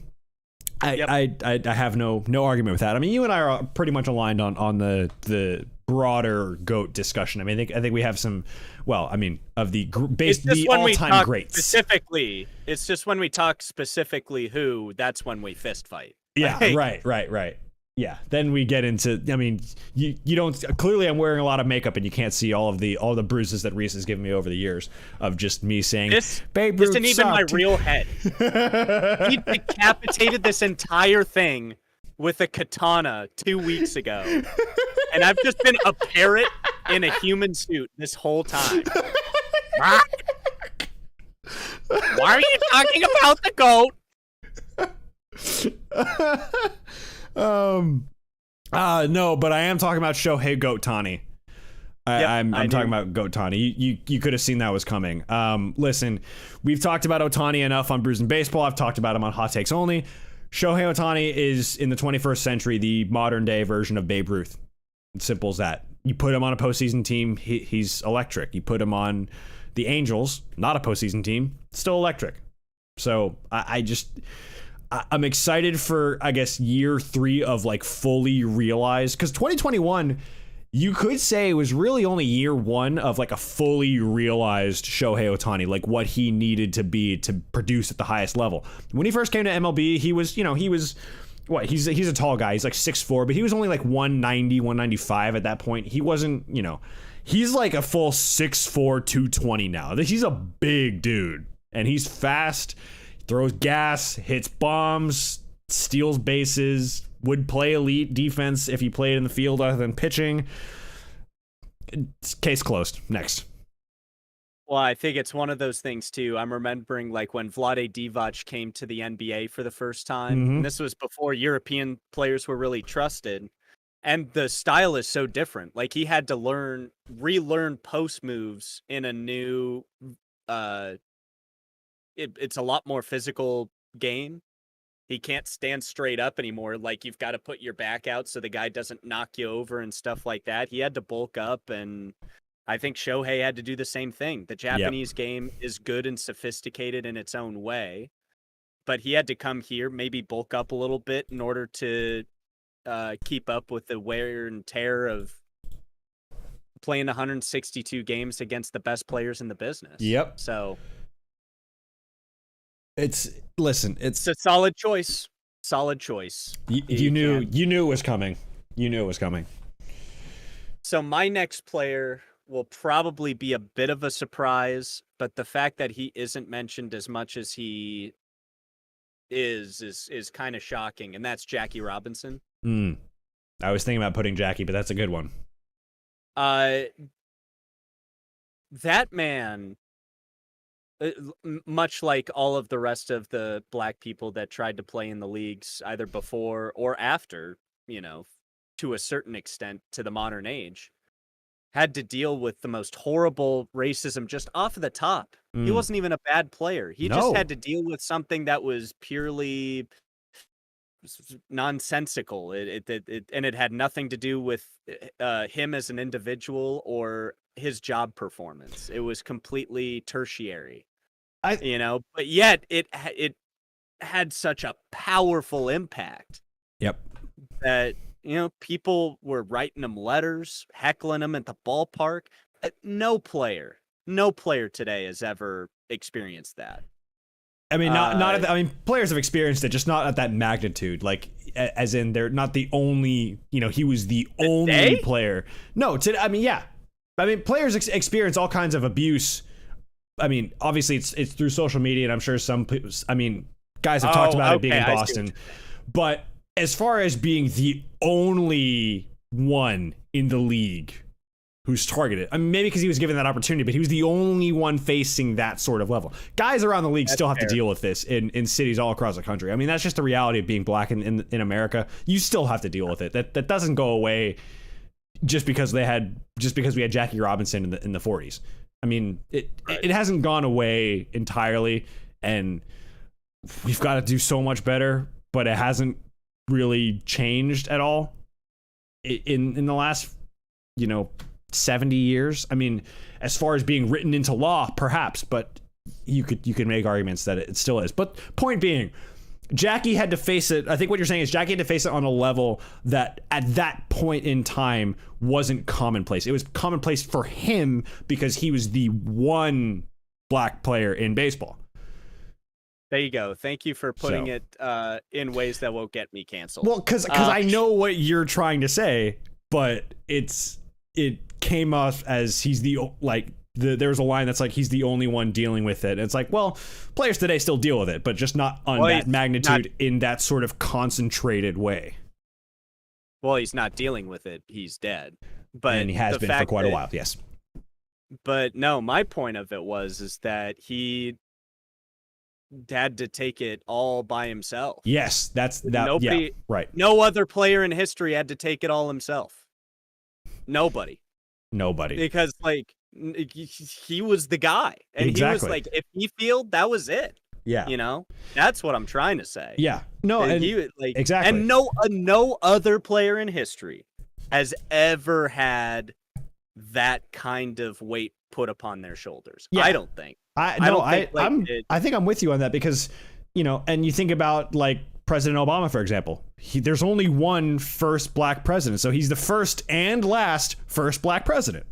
I have no argument with that. I mean, you and I are pretty much aligned on the broader GOAT discussion. I mean, I think we have some. Well, I mean, of the all-time greats. Specifically, it's just when we talk specifically who, that's when we fist fight. Yeah, right. Yeah, then we get into. I mean, you don't. Clearly, I'm wearing a lot of makeup, and you can't see all the bruises that Reese has given me over the years of just me saying, "Babe Ruth isn't even my real head." He decapitated this entire thing with a katana 2 weeks ago, and I've just been a parrot in a human suit this whole time. Why are you talking about the GOAT? No, but I am talking about Shohei Goatani. I'm talking about Goatani. You could have seen that was coming. Listen, we've talked about Ohtani enough on Brews and Baseball. I've talked about him on Hot Takes Only. Shohei Ohtani is, in the 21st century, the modern day version of Babe Ruth. It's simple as that. You put him on a postseason team, he's electric. You put him on the Angels, not a postseason team, still electric. So I'm excited for, I guess, year 3 of like fully realized, because 2021, you could say it was really only year 1 of like a fully realized Shohei Ohtani, like what he needed to be to produce at the highest level. When he first came to MLB, he was what? He's a tall guy. He's like 6'4", but he was only like 190, 195 at that point. He wasn't, he's like a full 6'4", 220 now. He's a big dude, and he's fast. Throws gas, hits bombs, steals bases, would play elite defense if he played in the field other than pitching. Case closed. Next. Well, I think it's one of those things, too. I'm remembering like when Vlade Divac came to the NBA for the first time. Mm-hmm. And this was before European players were really trusted. And the style is so different. Like he had to relearn post moves in a new it's a lot more physical game. He can't stand straight up anymore. Like you've got to put your back out so the guy doesn't knock you over and stuff like that. He had to bulk up, and I think Shohei had to do the same thing. The Japanese game is good and sophisticated in its own way, but he had to come here, maybe bulk up a little bit in order to keep up with the wear and tear of playing 162 games against the best players in the business. Yep. So it's a solid choice. Solid choice. You knew it was coming. You knew it was coming. So my next player will probably be a bit of a surprise, but the fact that he isn't mentioned as much as he is kind of shocking, and that's Jackie Robinson. I was thinking about putting Jackie, but that's a good one. That man, much like all of the rest of the black people that tried to play in the leagues either before or after, to a certain extent to the modern age, had to deal with the most horrible racism just off of the top. He wasn't even a bad player. He just had to deal with something that was purely nonsensical. It had nothing to do with him as an individual or his job performance. It was completely tertiary. But yet it had such a powerful impact. Yep. That people were writing him letters, heckling him at the ballpark, no player today has ever experienced that. I mean, not at I mean, players have experienced it, just not at that magnitude. Like, as in, they're not the only. He was the only player. No, I mean, yeah. I mean, players experience all kinds of abuse. I mean, obviously, it's through social media, and I'm sure some. I mean, guys have talked about it being in Boston, but as far as being the only one in the league who's targeted, I mean, maybe because he was given that opportunity, but he was the only one facing that sort of level. Guys around the league still have to deal with this in cities all across the country. I mean, that's just the reality of being black in America. You still have to deal with it. That doesn't go away just because we had Jackie Robinson in the 40s. I mean, it hasn't gone away entirely, and we've got to do so much better, but it hasn't really changed at all in the last 70 years. I mean, as far as being written into law, perhaps, but you could make arguments that it still is. But point being, Jackie had to face it. I think what you're saying is Jackie had to face it on a level that at that point in time wasn't commonplace. It was commonplace for him because he was the one black player in baseball. There you go. Thank you for putting it in ways that won't get me canceled. Well, because I know what you're trying to say, but it came off as he's there's a line that's like he's the only one dealing with it. And it's like, well, players today still deal with it, but just not on that magnitude in that sort of concentrated way. Well, he's not dealing with it. He's dead. And he has been for quite a while, yes. But no, my point of it is that he had to take it all by himself. Yes, that's that. Nobody, yeah, right. No other player in history had to take it all himself. Nobody. Because he was the guy, and exactly. He was like, if he failed, that was it. Yeah, that's what I'm trying to say. Yeah, no, and exactly, and no other player in history has ever had that kind of weight put upon their shoulders. Yeah. I don't think. I think I'm with you on that because, and you think about like President Obama, for example. There's only one first black president, so he's the first and last first black president.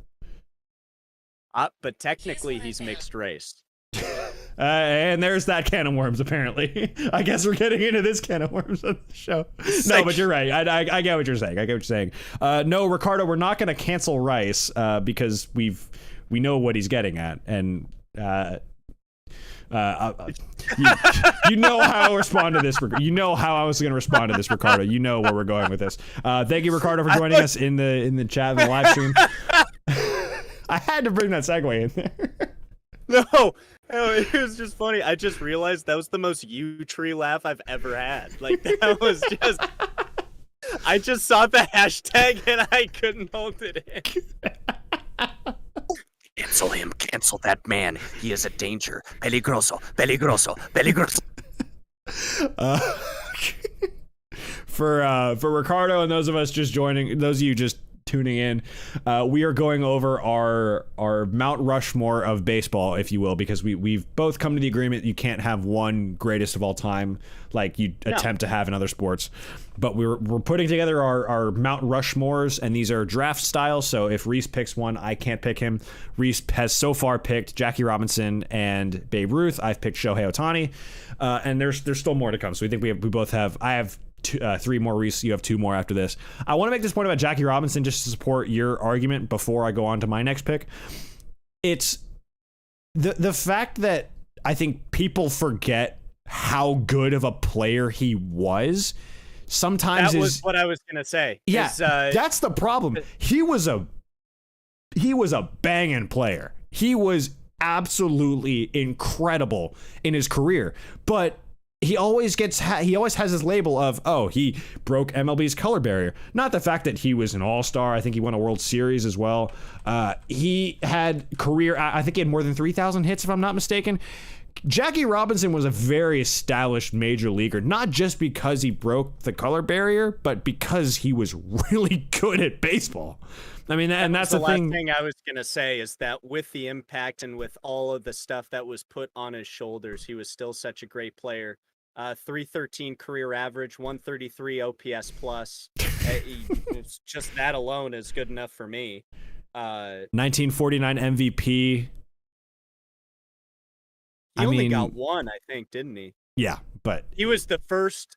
But technically, he's mixed race. And there's that can of worms, apparently. I guess we're getting into this can of worms on the show. No, but you're right. I get what you're saying. No, Ricardo, we're not going to cancel Rice because we know what he's getting at. And you know how I'll respond to this. You know how I was going to respond to this, Ricardo. You know where we're going with this. Thank you, Ricardo, for joining us in the chat, in the live stream. I had to bring that segue in there. No, it was just funny. I just realized that was the most tree laugh I've ever had. Like, that was just... I just saw the hashtag and I couldn't hold it in. Cancel him. Cancel that man. He is a danger. Peligroso. Peligroso. Peligroso. For Ricardo and those of us just joining, those of you just tuning in, we are going over our Mount Rushmore of baseball, if you will, because we've both come to the agreement you can't have one greatest of all time like you attempt to have in other sports. But we're putting together our Mount Rushmores, and these are draft style. So if Reese picks one, I can't pick him. Reese has so far picked Jackie Robinson and Babe Ruth. I've picked Shohei Ohtani, and there's still more to come. So we think we both have. I have three more, Reese. You have two more after this. I want to make this point about Jackie Robinson just to support your argument before I go on to my next pick. It's the fact that I think people forget how good of a player he was. Sometimes that was what I was gonna say. Yeah, that's the problem. He was a banging player. He was absolutely incredible in his career, but he always has his label of, oh, he broke MLB's color barrier. Not the fact that he was an all-star. I think he won a World Series as well. He had I think he had more than 3,000 hits, if I'm not mistaken. Jackie Robinson was a very established major leaguer, not just because he broke the color barrier, but because he was really good at baseball. I mean, and that's the last thing I was going to say is that with the impact and with all of the stuff that was put on his shoulders, he was still such a great player. 313 career average, 133 OPS plus. It's just that alone is good enough for me. He 1949 MVP. only got one, I think, didn't he? Yeah, but He was the first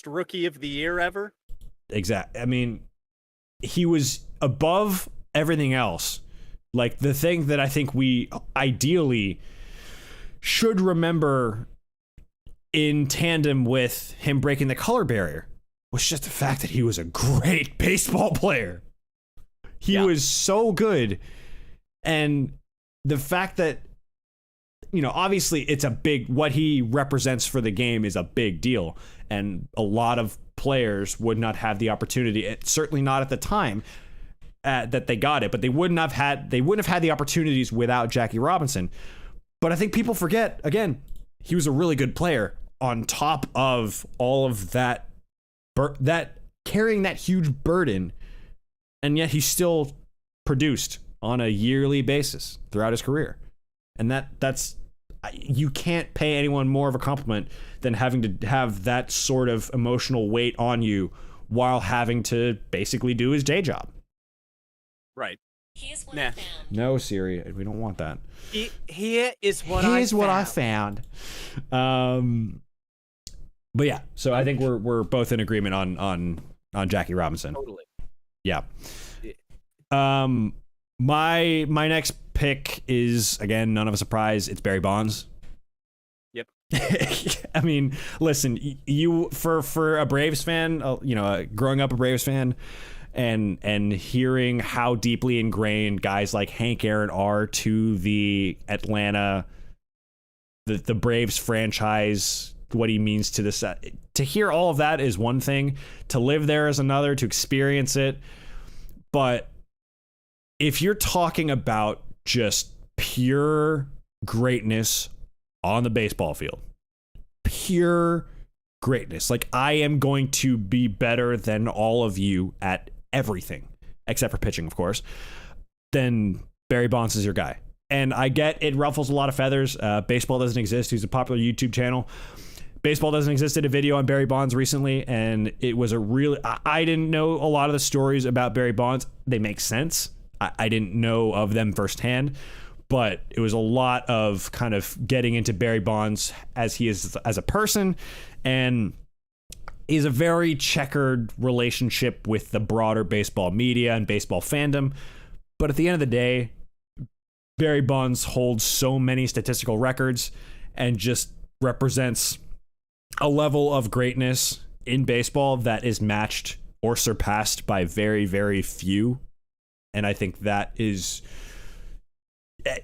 rookie of the year ever. I mean, he was above everything else. Like, the thing that I think we ideally should remember in tandem with him breaking the color barrier was just the fact that he was a great baseball player. He was so good. And the fact that, you know, obviously it's a big, what he represents for the game is a big deal. And a lot of players would not have the opportunity, certainly not at the time that they got it, but they wouldn't have had the opportunities without Jackie Robinson. But I think people forget, again, he was a really good player on top of all of that carrying that huge burden. And yet he still produced on a yearly basis throughout his career. And that's you can't pay anyone more of a compliment than having to have that sort of emotional weight on you while having to basically do his day job. Right. Here's what I found. No, Siri, we don't want that. Here is what I found. But yeah, so I think we're both in agreement on Jackie Robinson. Totally. Yeah. My next pick is, again, none of a surprise. It's Barry Bonds. Yep. I mean, listen, you for a Braves fan, growing up a Braves fan, and hearing how deeply ingrained guys like Hank Aaron are to the Atlanta, the Braves franchise, what he means to this. To hear all of that is one thing. To live there is another. To experience it. But if you're talking about just pure greatness on the baseball field, pure greatness, like, I am going to be better than all of you at everything, except for pitching, of course, then Barry Bonds is your guy. And I get it ruffles a lot of feathers. Baseball Doesn't Exist, who's a popular YouTube channel. Baseball Doesn't Exist did a video on Barry Bonds recently, and it was a really... I didn't know a lot of the stories about Barry Bonds. They make sense. I didn't know of them firsthand, but it was a lot of kind of getting into Barry Bonds as he is as a person, and is a very checkered relationship with the broader baseball media and baseball fandom. But at the end of the day, Barry Bonds holds so many statistical records and just represents a level of greatness in baseball that is matched or surpassed by very, very few. And I think that is,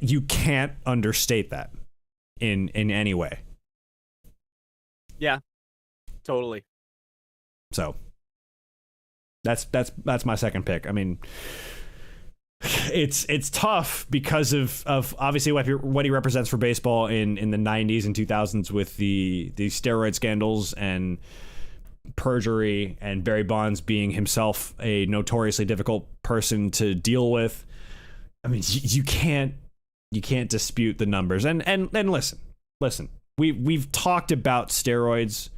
you can't understate that in any way. Yeah, totally. So that's my second pick. I mean, it's tough because of obviously what he represents for baseball in the 90s and 2000s with the steroid scandals and perjury, and Barry Bonds being himself a notoriously difficult person to deal with. I mean, you can't dispute the numbers. And listen, we've talked about steroids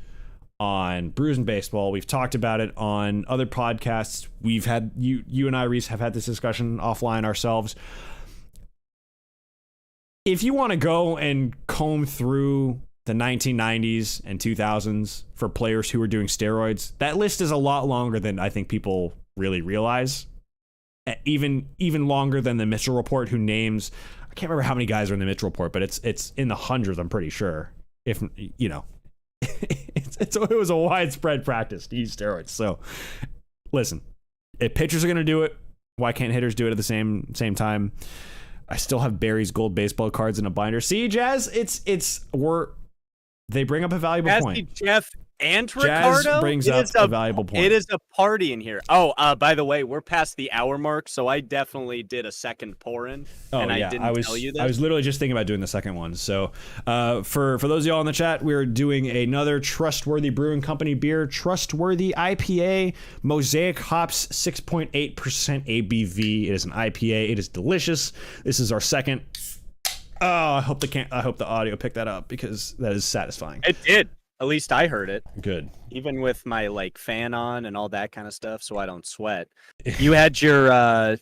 on Brews and Baseball. We've talked about it on other podcasts. We've had you and I, Reese, have had this discussion offline ourselves. If you want to go and comb through the 1990s and 2000s for players who were doing steroids, that list is a lot longer than I think people really realize. Even longer than the Mitchell Report, who names, I can't remember how many guys are in the Mitchell Report, but it's in the hundreds, I'm pretty sure. If you know, it was a widespread practice to use steroids. So listen, if pitchers are going to do it, why can't hitters do it at the same time? I still have Barry's gold baseball cards in a binder. See, Jazz, they bring up a valuable point. Jeff and Jazz Ricardo brings up a valuable point. It is a party in here. Oh, by the way, we're past the hour mark, so I definitely did a second pour in. Oh, and yeah. I didn't tell you this. I was literally just thinking about doing the second one. So for those of y'all in the chat, we're doing another Trustworthy Brewing Company beer, Trustworthy IPA, Mosaic hops, 6.8% ABV. It is an IPA. It is delicious. This is our second. Oh, I hope the audio picked that up, because that is satisfying. It did. At least I heard it. Good. Even with my fan on and all that kind of stuff, so I don't sweat. You had your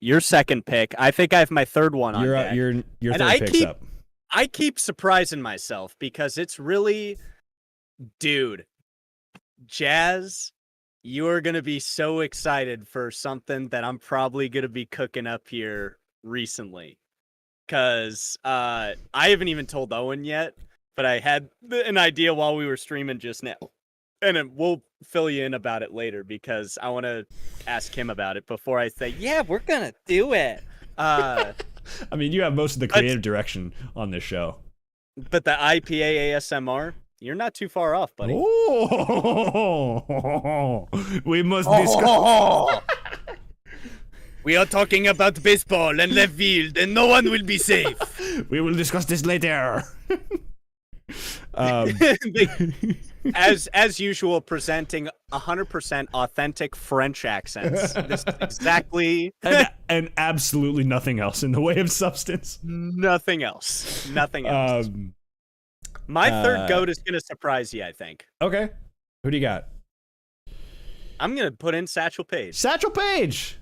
your second pick. I think I have my third one on Your deck. your And third pick's up. I keep surprising myself because it's really, dude, Jazz, you are going to be so excited for something that I'm probably going to be cooking up here recently. Because I haven't even told Owen yet, but I had an idea while we were streaming just now. And we'll fill you in about it later because I want to ask him about it before I say, yeah, we're going to do it. I mean, you have most of the creative direction on this show. But the IPA ASMR, you're not too far off, buddy. Oh, we must discuss. We are talking about baseball and left field, and no one will be safe. We will discuss this later. As usual, presenting 100% authentic French accents. This is exactly and absolutely nothing else in the way of substance. Nothing else. Nothing else. My third goat is going to surprise you, I think. Okay. Who do you got? I'm going to put in Satchel Paige. Satchel Paige.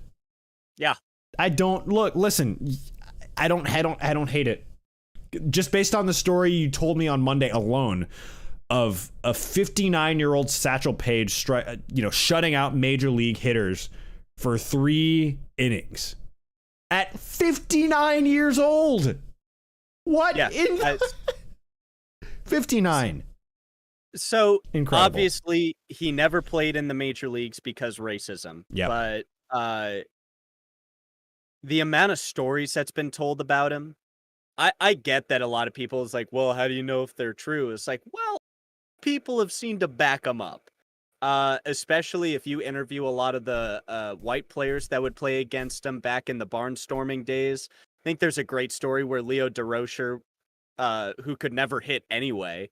Yeah. Listen, I don't hate it. Just based on the story you told me on Monday alone of a 59-year-old Satchel Paige shutting out major league hitters for 3 innings at 59 years old. What? Yeah. 59. So incredible. Obviously he never played in the major leagues because racism. Yeah. But the amount of stories that's been told about him, I get that a lot of people is like, well, how do you know if they're true? It's like, well, people have seemed to back them up. Especially if you interview a lot of the white players that would play against him back in the barnstorming days. I think there's a great story where Leo DeRocher, who could never hit anyway,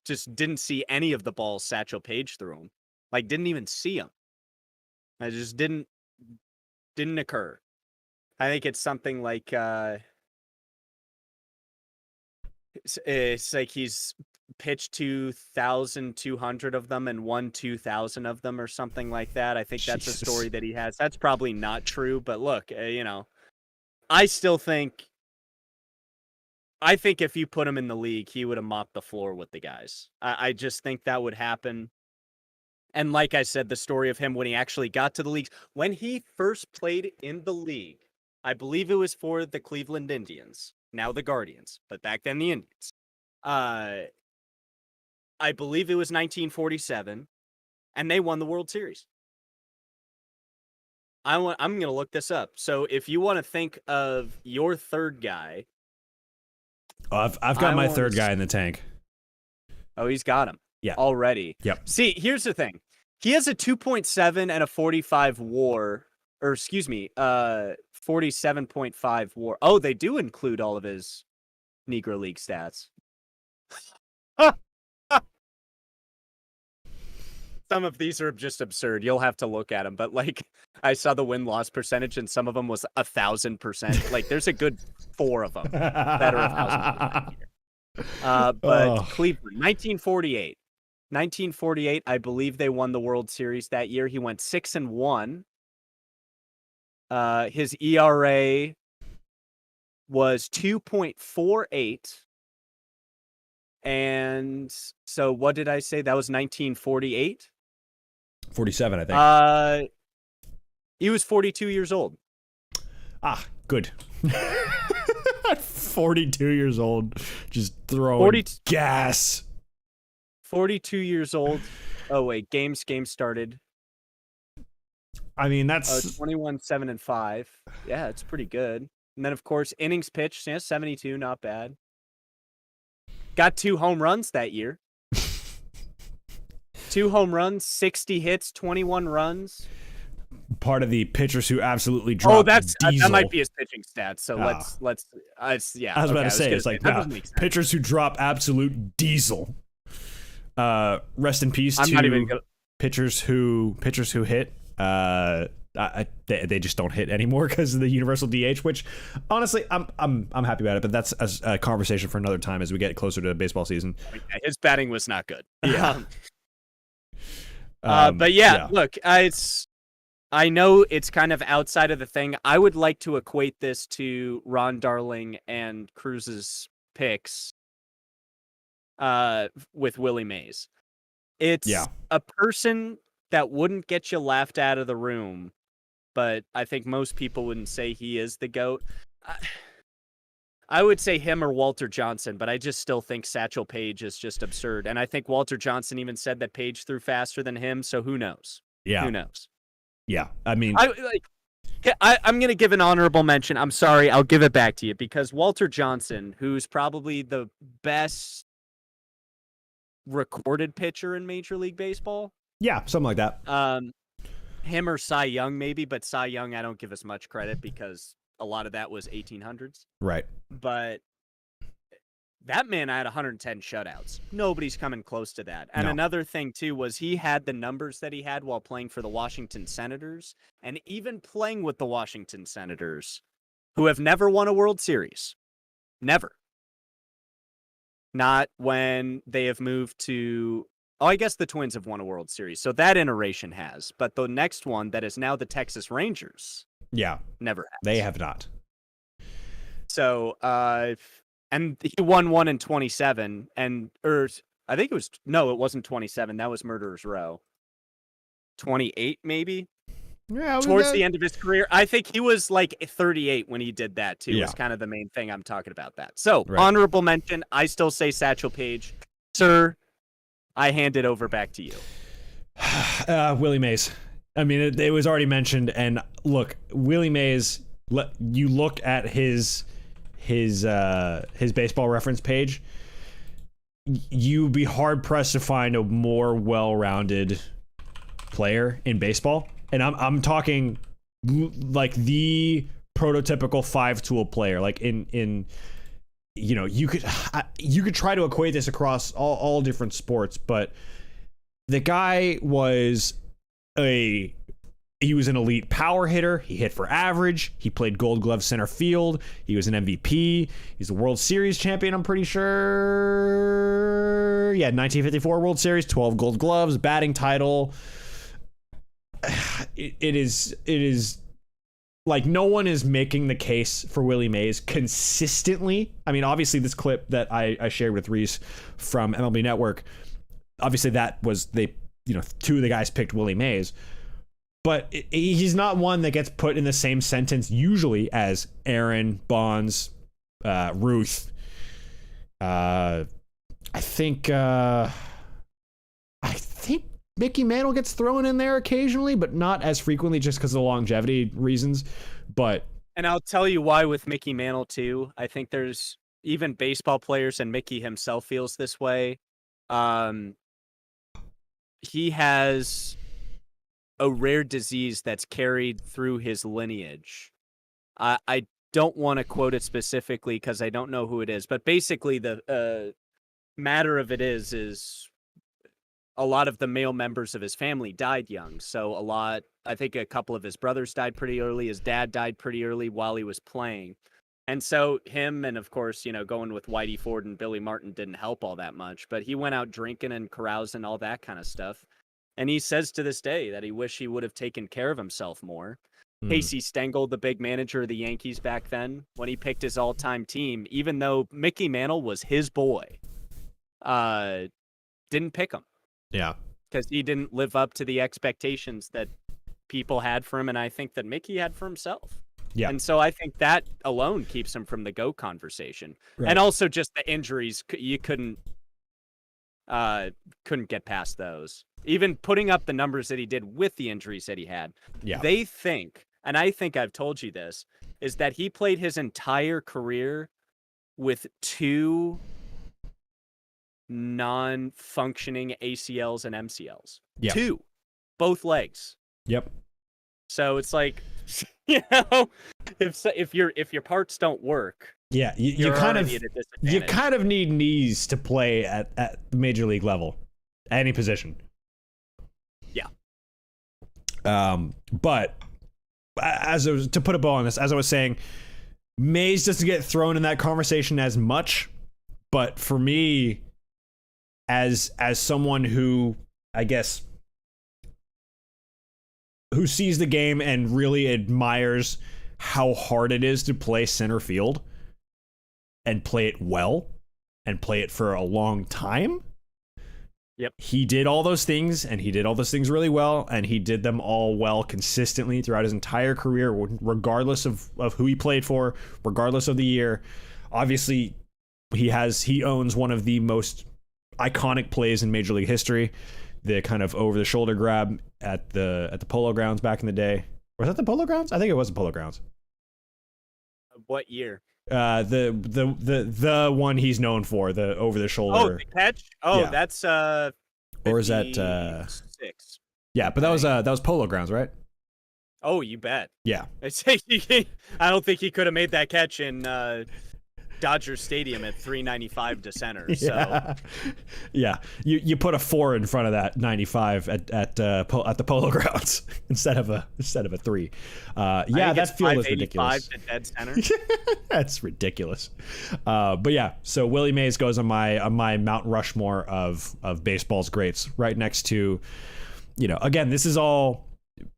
just didn't see any of the balls Satchel Paige threw him. Like, didn't even see him. It just didn't occur. I think it's something like it's like he's pitched 2,200 of them and won 2,000 of them or something like that. I think that's Jesus. a story that he has. That's probably not true, but look, I still think if you put him in the league, he would have mopped the floor with the guys. I just think that would happen. And like I said, the story of him when he actually got to the leagues, when he first played in the league, I believe it was for the Cleveland Indians, now the Guardians, but back then the Indians. I believe it was 1947, and they won the World Series. I'm going to look this up. So if you want to think of your third guy. Oh, I've got my third guy in the tank. Oh, he's got him. Yeah. Already. Yep. See, here's the thing. He has a 2.7 and a 45 WAR, or excuse me, 47.5 WAR. Oh, they do include all of his Negro League stats. Some of these are just absurd. You'll have to look at them. But like, I saw the win-loss percentage, and some of them was 1,000%. Like, there's a good 4 of them that are 1,000% here. Cleveland, 1948. 1948, I believe they won the World Series that year. He went 6-1. His ERA was 2.48. And so what did I say? That was 1948? 47, I think. He was 42 years old. Ah, good. 42 years old, just throwing gas. 42 years old. Oh wait, games started. I mean, that's 21, 7-5. Yeah, it's pretty good. And then of course innings pitched, 72, not bad. Got 2 home runs that year. 2 home runs, 60 hits, 21 runs. Part of the pitchers who absolutely dropped. Oh, that might be his pitching stats. So let's yeah. I was about to say it's like pitchers who drop absolute diesel. Rest in peace to pitchers who hit. They just don't hit anymore because of the universal DH. Which honestly, I'm happy about it. But that's a conversation for another time as we get closer to baseball season. His batting was not good. Yeah. But yeah, look, it's I know it's kind of outside of the thing. I would like to equate this to Ron Darling and Cruz's picks with Willie Mays. It's a person that wouldn't get you laughed out of the room, but I think most people wouldn't say he is the GOAT. I would say him or Walter Johnson, but I just still think Satchel Paige is just absurd. And I think Walter Johnson even said that Paige threw faster than him, so who knows? Yeah. Who knows? Yeah. I mean, I'm going to give an honorable mention. I'm sorry, I'll give it back to you because Walter Johnson, who's probably the best recorded pitcher in Major League Baseball. Yeah, something like that. Him or Cy Young maybe, but Cy Young I don't give as much credit because a lot of that was 1800s. Right. But that man had 110 shutouts. Nobody's coming close to that. And another thing too was he had the numbers that he had while playing for the Washington Senators and even playing with the Washington Senators, who have never won a World Series. Never. Not when they have moved to... Oh, I guess the Twins have won a World Series, so that iteration has. But the next one, that is now the Texas Rangers, never has. They have not. So, and he won one in 27, or I think it wasn't 27. That was Murderer's Row. 28, maybe. Yeah, towards the end of his career. I think he was like 38 when he did that too. Yeah. Was kind of the main thing I'm talking about that. So honorable mention. I still say Satchel Paige, sir. I hand it over back to you. Willie Mays. I mean, it was already mentioned. And look, Willie Mays. You look at his baseball reference page. You'd be hard pressed to find a more well-rounded player in baseball. And I'm talking like the prototypical 5-tool player. Like in you could try to equate this across all different sports, but the guy was an elite power hitter. He hit for average. He played Gold Glove center field. He was an MVP. He's a World Series champion, I'm pretty sure. Yeah, 1954 World Series, 12 Gold Gloves, batting title. It is like no one is making the case for Willie Mays consistently. I mean, obviously this clip that I shared with Reese from MLB Network, obviously that was two of the guys picked Willie Mays, but he's not one that gets put in the same sentence usually as Aaron, Bonds, Ruth. I think Mickey Mantle gets thrown in there occasionally, but not as frequently just because of longevity reasons. And I'll tell you why with Mickey Mantle too. I think there's even baseball players, and Mickey himself feels this way. He has a rare disease that's carried through his lineage. I don't want to quote it specifically because I don't know who it is, but basically the matter of it is a lot of the male members of his family died young. So I think a couple of his brothers died pretty early. His dad died pretty early while he was playing. And so him and, of course, going with Whitey Ford and Billy Martin didn't help all that much. But he went out drinking and carousing, all that kind of stuff. And he says to this day that he wished he would have taken care of himself more. Casey Stengel, the big manager of the Yankees back then, when he picked his all-time team, even though Mickey Mantle was his boy, didn't pick him. Yeah. Because he didn't live up to the expectations that people had for him, and I think that Mickey had for himself. Yeah. And so I think that alone keeps him from the GOAT conversation. Right. And also just the injuries, you couldn't get past those. Even putting up the numbers that he did with the injuries that he had. Yeah. They think, and I think I've told you this, is that he played his entire career with 2 non-functioning ACLs and MCLs. Yeah. 2, both legs. Yep. So it's like, if your parts don't work, yeah, you kind of need knees to play at the major league level, any position. Yeah. But to put a bow on this, as I was saying, Mays doesn't get thrown in that conversation as much, but for me, as someone who, I guess, who sees the game and really admires how hard it is to play center field and play it well and play it for a long time. Yep. He did all those things, and he did all those things really well, and he did them all well consistently throughout his entire career, regardless of who he played for, regardless of the year. Obviously, he owns one of the most iconic plays in Major League history, the kind of over-the-shoulder grab at the Polo Grounds back in the day. Was that the Polo Grounds? I think it was the Polo Grounds. What year? The one he's known for, the over-the-shoulder. Oh, the catch? Oh, Yeah. that's Or is that 6. Yeah, but that was Polo Grounds, right? Oh, you bet. Yeah. I don't think he could have made that catch in Dodger Stadium at 395 to center. So Yeah. Yeah. You put a 4 in front of that 95 at the Polo Grounds instead of a 3. Yeah, that field is ridiculous. To dead center. That's ridiculous. But yeah, so Willie Mays goes on my Mount Rushmore of baseball's greats, right next to, again, this is all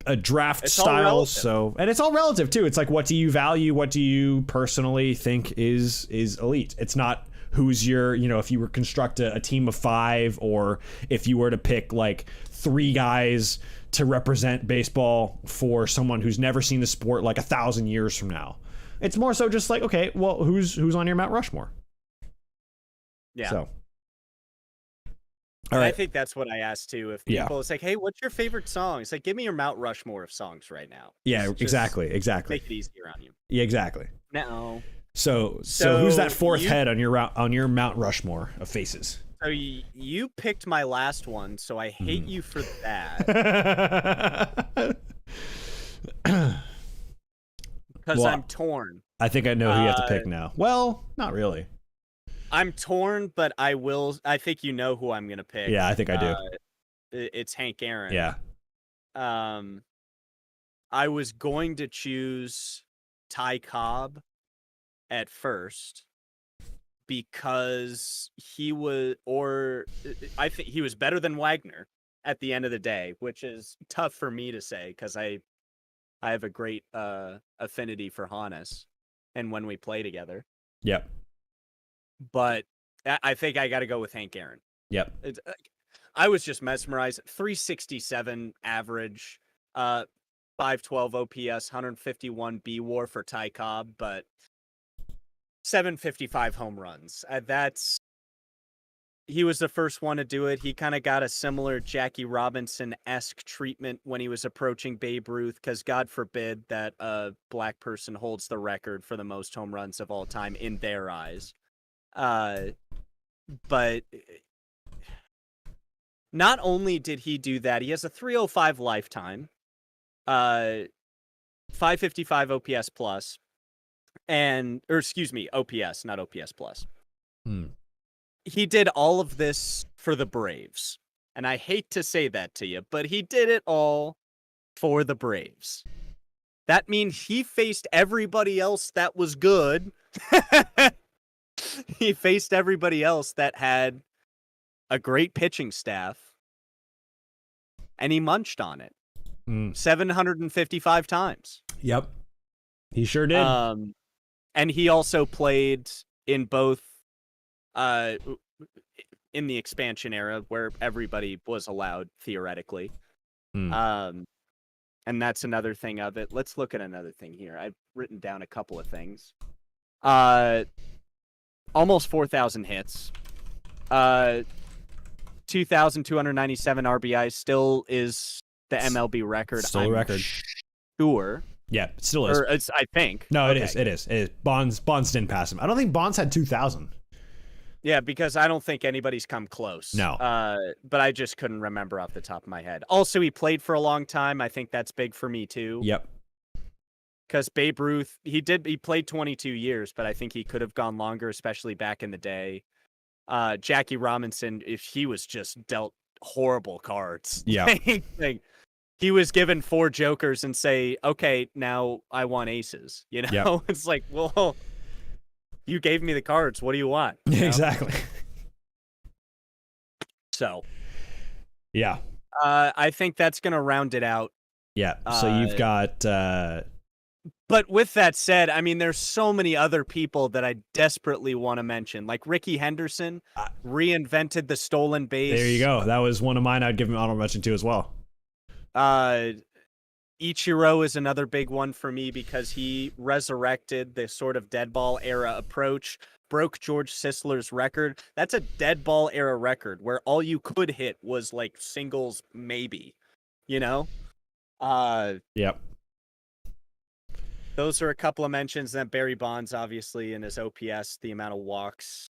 a draft style, so, and it's all relative too. It's like, what do you value? What do you personally think is elite? It's not who's your, if you were construct a team of 5, or if you were to pick like 3 guys to represent baseball for someone who's never seen the sport like 1,000 years from now. It's more so just like, okay, well, who's on your Mount Rushmore? Yeah. So. All right. I think that's what I asked too. If people, Yeah. It's like, hey, what's your favorite song? It's like, give me your Mount Rushmore of songs right now. Yeah, Just exactly. Make it easier on you. Yeah, exactly. No. So who's that fourth head on your Mount Rushmore of faces? So you picked my last one, so I hate you for that. Because I'm torn. I think I know who you have to pick now. Well, not really. I'm torn, but I think you know who I'm going to pick. Yeah, I think I do. It's Hank Aaron. Yeah. I was going to choose Ty Cobb at first because I think he was better than Wagner at the end of the day, which is tough for me to say because I have a great affinity for Hannes and when we play together. Yep. But I think I got to go with Hank Aaron. Yep. I was just mesmerized. 367 average, 512 OPS, 151 B-WAR for Ty Cobb, but 755 home runs. He was the first one to do it. He kind of got a similar Jackie Robinson-esque treatment when he was approaching Babe Ruth, because God forbid that a black person holds the record for the most home runs of all time in their eyes. But not only did he do that, he has a 305 lifetime, 555 OPS plus, OPS, not OPS plus. He did all of this for the Braves. And I hate to say that to you, but he did it all for the Braves. That means he faced everybody else that was good. He faced everybody else that had a great pitching staff, and he munched on it 755 times. Yep, he sure did. And he also played in both, in the expansion era where everybody was allowed theoretically. And that's another thing of it. Let's look at another thing here. I've written down a couple of things. Almost 4,000 hits. 2,297 RBIs still is the MLB record. Still a record. Sure. Yeah, it still is. Or I think. No, okay. It is. Bonds didn't pass him. I don't think Bonds had 2,000. Yeah, because I don't think anybody's come close. No. But I just couldn't remember off the top of my head. Also, he played for a long time. I think that's big for me too. Yep. Because Babe Ruth, he played 22 years, but I think he could have gone longer, especially back in the day. Jackie Robinson, if he was just dealt horrible cards. Yeah. Like, he was given 4 jokers and say, okay, now I want aces. You know, Yep. It's like, well, you gave me the cards. What do you want? You know? Exactly. So, yeah. I think that's going to round it out Yeah. So you've got But with that said, I mean, there's so many other people that I desperately want to mention. Like Ricky Henderson reinvented the stolen base. there you go. That was one of mine. I'd give him honorable mention to as well. Ichiro is another big one for me because he resurrected the sort of dead ball era approach, broke George Sisler's record. That's a dead ball era record where all you could hit was like singles, maybe, you know? Yep. Those are a couple of mentions. Then Barry Bonds, obviously, in his OPS, the amount of walks.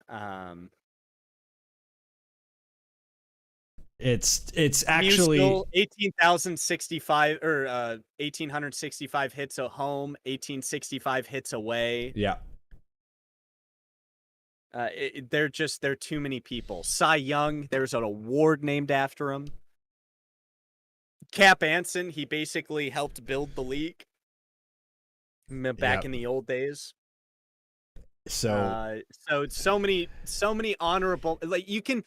It's actually 18,065 or 1,865 hits at home, 1,865 hits away. Yeah. They're too many people. Cy Young, there's an award named after him. Cap Anson, he basically helped build the league back in the old days. So so many honorable, like you can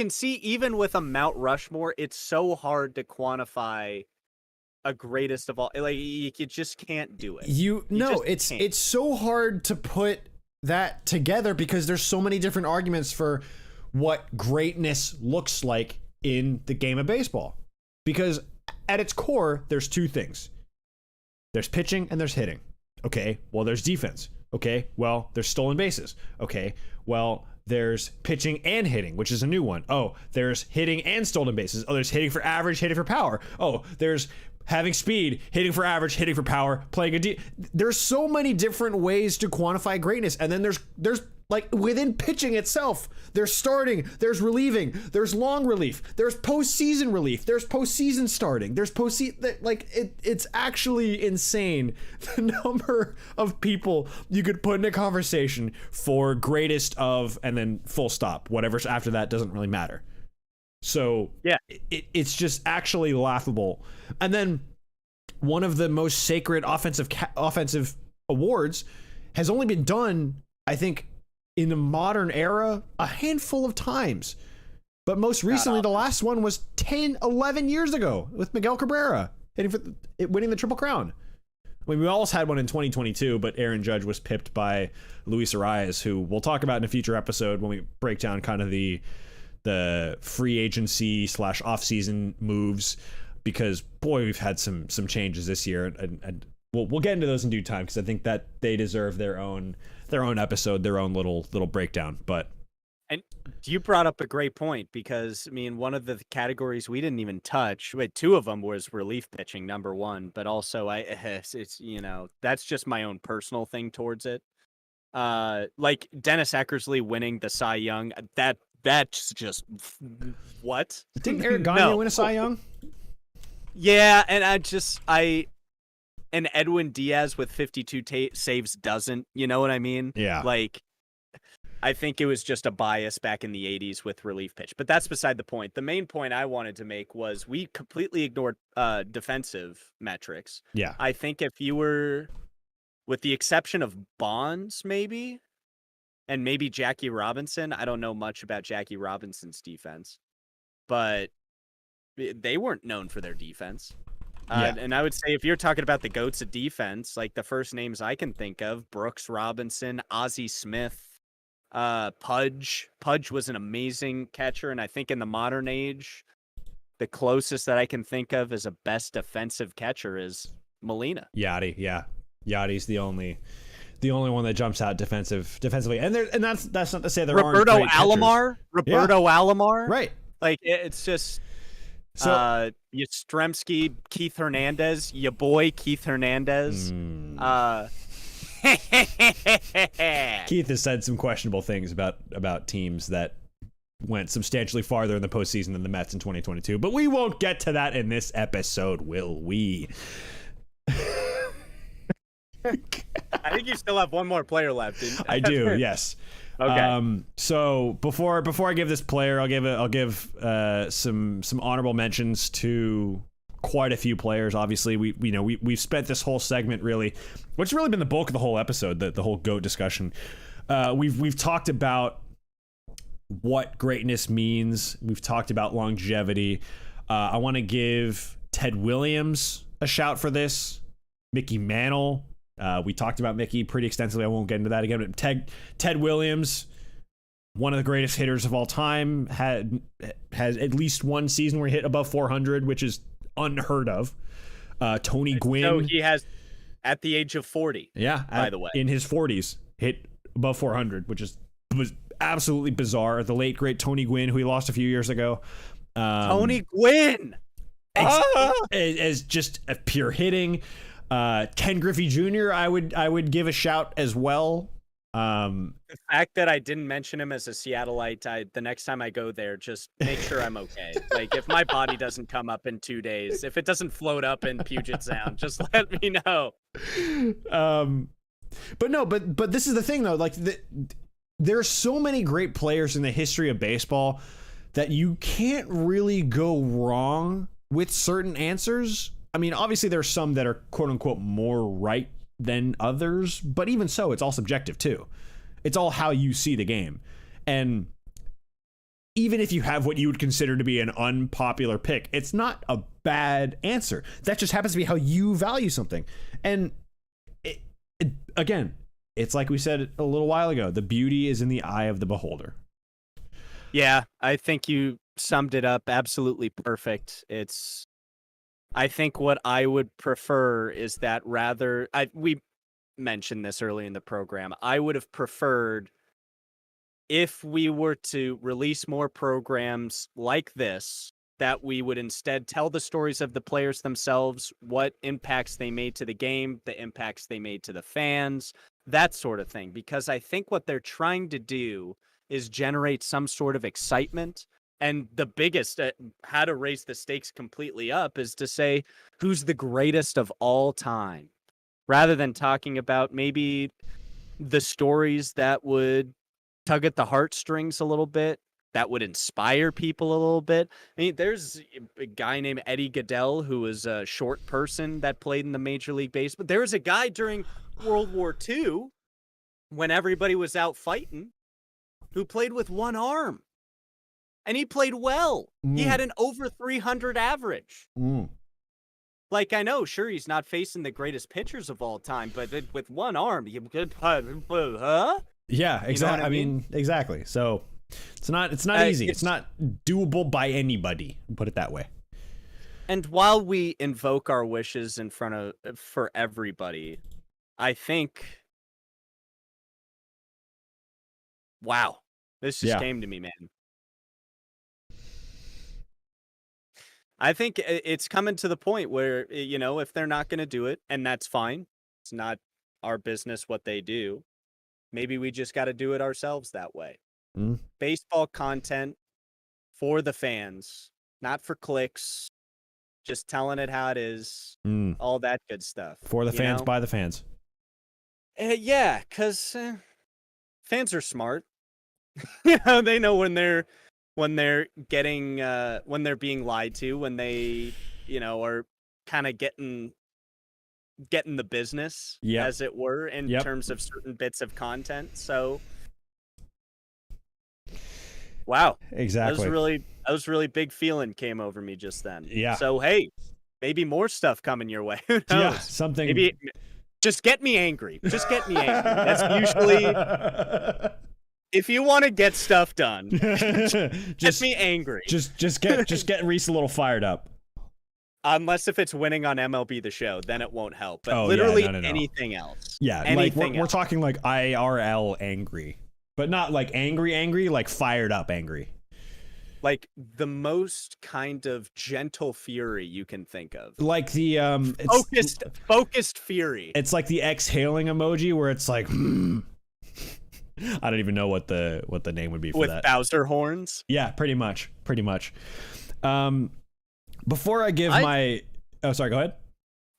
see even with a Mount Rushmore, it's so hard to quantify a greatest of all. Like you just can't do it. It's so hard to put that together because there's so many different arguments for what greatness looks like in the game of baseball. Because at its core, there's two things. There's pitching and there's hitting. Okay, well, there's defense. Okay, well, there's stolen bases. Okay, well, there's pitching and hitting, which is a new one. Oh, there's hitting and stolen bases. Oh, there's hitting for average, hitting for power. Oh, there's having speed, hitting for average, hitting for power, playing a there's so many different ways to quantify greatness. And then there's like within pitching itself, there's starting, there's relieving, there's long relief, there's postseason relief, there's postseason starting, there's postseason, like it's actually insane the number of people you could put in a conversation for greatest of, and then full stop, whatever's after that doesn't really matter. So yeah, it's just actually laughable. And then one of the most sacred offensive awards has only been done, I think, in the modern era a handful of times. But most recently, the last one was 10, 11 years ago with Miguel Cabrera winning the Triple Crown. I mean, we almost had one in 2022, but Aaron Judge was pipped by Luis Arias, who we'll talk about in a future episode when we break down kind of the free agency / off-season moves, because boy, we've had some changes this year, and we'll get into those in due time, because I think that they deserve their own episode, their own little breakdown. But and you brought up a great point, because I mean, one of the categories we didn't even touch, two of them was relief pitching, number one, but also it's that's just my own personal thing towards it. Like Dennis Eckersley winning the Cy Young, that's just what? Didn't Eric Gagne win a Cy Young? Yeah, and and Edwin Diaz with 52 saves doesn't, you know what I mean? Yeah. Like, I think it was just a bias back in the 80s with relief pitch, but that's beside the point. The main point I wanted to make was we completely ignored defensive metrics. Yeah. I think if you were, with the exception of Bonds, maybe, and maybe Jackie Robinson, I don't know much about Jackie Robinson's defense, but they weren't known for their defense. And I would say if you're talking about the GOATs of defense, like the first names I can think of, Brooks Robinson, Ozzie Smith, Pudge. Pudge was an amazing catcher, and I think in the modern age, the closest that I can think of as a best defensive catcher is Molina. Yachty, yeah. Yachty's the only one that jumps out defensively. And that's not to say there aren't great Alomar, Roberto Alomar. Right. Like it's just Yastrzemski, Keith Hernandez, your boy Keith Hernandez. Keith has said some questionable things about teams that went substantially farther in the postseason than the Mets in 2022, but we won't get to that in this episode, will we? I think you still have one more player left. I do, yes. Okay. So before I give this player, I'll give some honorable mentions to quite a few players. Obviously, we've spent this whole segment which really been the bulk of the whole episode, the whole GOAT discussion. We've talked about what greatness means. We've talked about longevity. I want to give Ted Williams a shout for this. Mickey Mantle. We talked about Mickey pretty extensively. I won't get into that again. But Ted Williams, one of the greatest hitters of all time, has at least one season where he hit above 400, which is unheard of. Tony Gwynn. So he has, at the age of 40. Yeah, by the way, in his 40s, hit above 400, which was absolutely bizarre. The late great Tony Gwynn, who he lost a few years ago. Tony Gwynn, as just a pure hitting. Ken Griffey Jr. I would give a shout as well. The fact that I didn't mention him as a Seattleite, the next time I go there, just make sure I'm okay. Like, if my body doesn't come up in 2 days, if it doesn't float up in Puget Sound, just let me know. But this is the thing though. Like, there are so many great players in the history of baseball that you can't really go wrong with certain answers. I mean, obviously there's some that are quote unquote more right than others, but even so, it's all subjective too. It's all how you see the game. And even if you have what you would consider to be an unpopular pick, it's not a bad answer. That just happens to be how you value something. And again, it's like we said a little while ago, the beauty is in the eye of the beholder. Yeah, I think you summed it up absolutely perfect. I think what I would prefer is that we mentioned this early in the program. I would have preferred if we were to release more programs like this, that we would instead tell the stories of the players themselves, what impacts they made to the game, the impacts they made to the fans, that sort of thing. Because I think what they're trying to do is generate some sort of excitement. And the biggest, how to raise the stakes completely up, is to say, who's the greatest of all time? Rather than talking about maybe the stories that would tug at the heartstrings a little bit, that would inspire people a little bit. I mean, there's a guy named Eddie Goodell, who was a short person that played in the Major League Baseball. There was a guy during World War II, when everybody was out fighting, who played with one arm. And he played well. He had an over 300 average. Like, I know, sure, he's not facing the greatest pitchers of all time, but with one arm, you could, huh? Yeah, exactly. You know I mean, exactly. So it's not easy. It's not doable by anybody. Put it that way. And while we invoke our wishes for everybody, I think, wow, this just came to me, man. I think it's coming to the point where, if they're not going to do it, and that's fine. It's not our business what they do. Maybe we just got to do it ourselves that way. Baseball content for the fans, not for clicks, just telling it how it is, all that good stuff. For the fans, by the fans. Yeah, because fans are smart. They know when they're getting when they're being lied to, when they are kind of getting the business, as it were, in terms of certain bits of content. So wow, exactly, that was really big feeling came over me just then. So hey, maybe more stuff coming your way. Who knows? Something, maybe just get me angry. That's usually if you want to get stuff done, get me angry. Just get Reese a little fired up. Unless if it's winning on MLB The Show, then it won't help. But literally anything else. Yeah, anything like we're talking like IRL angry, but not like angry, like fired up angry. Like the most kind of gentle fury you can think of. Like the focused fury. It's like the exhaling emoji where it's like. I don't even know what the name would be for that. With Bowser horns? Yeah, pretty much. Before I give oh, sorry, go ahead.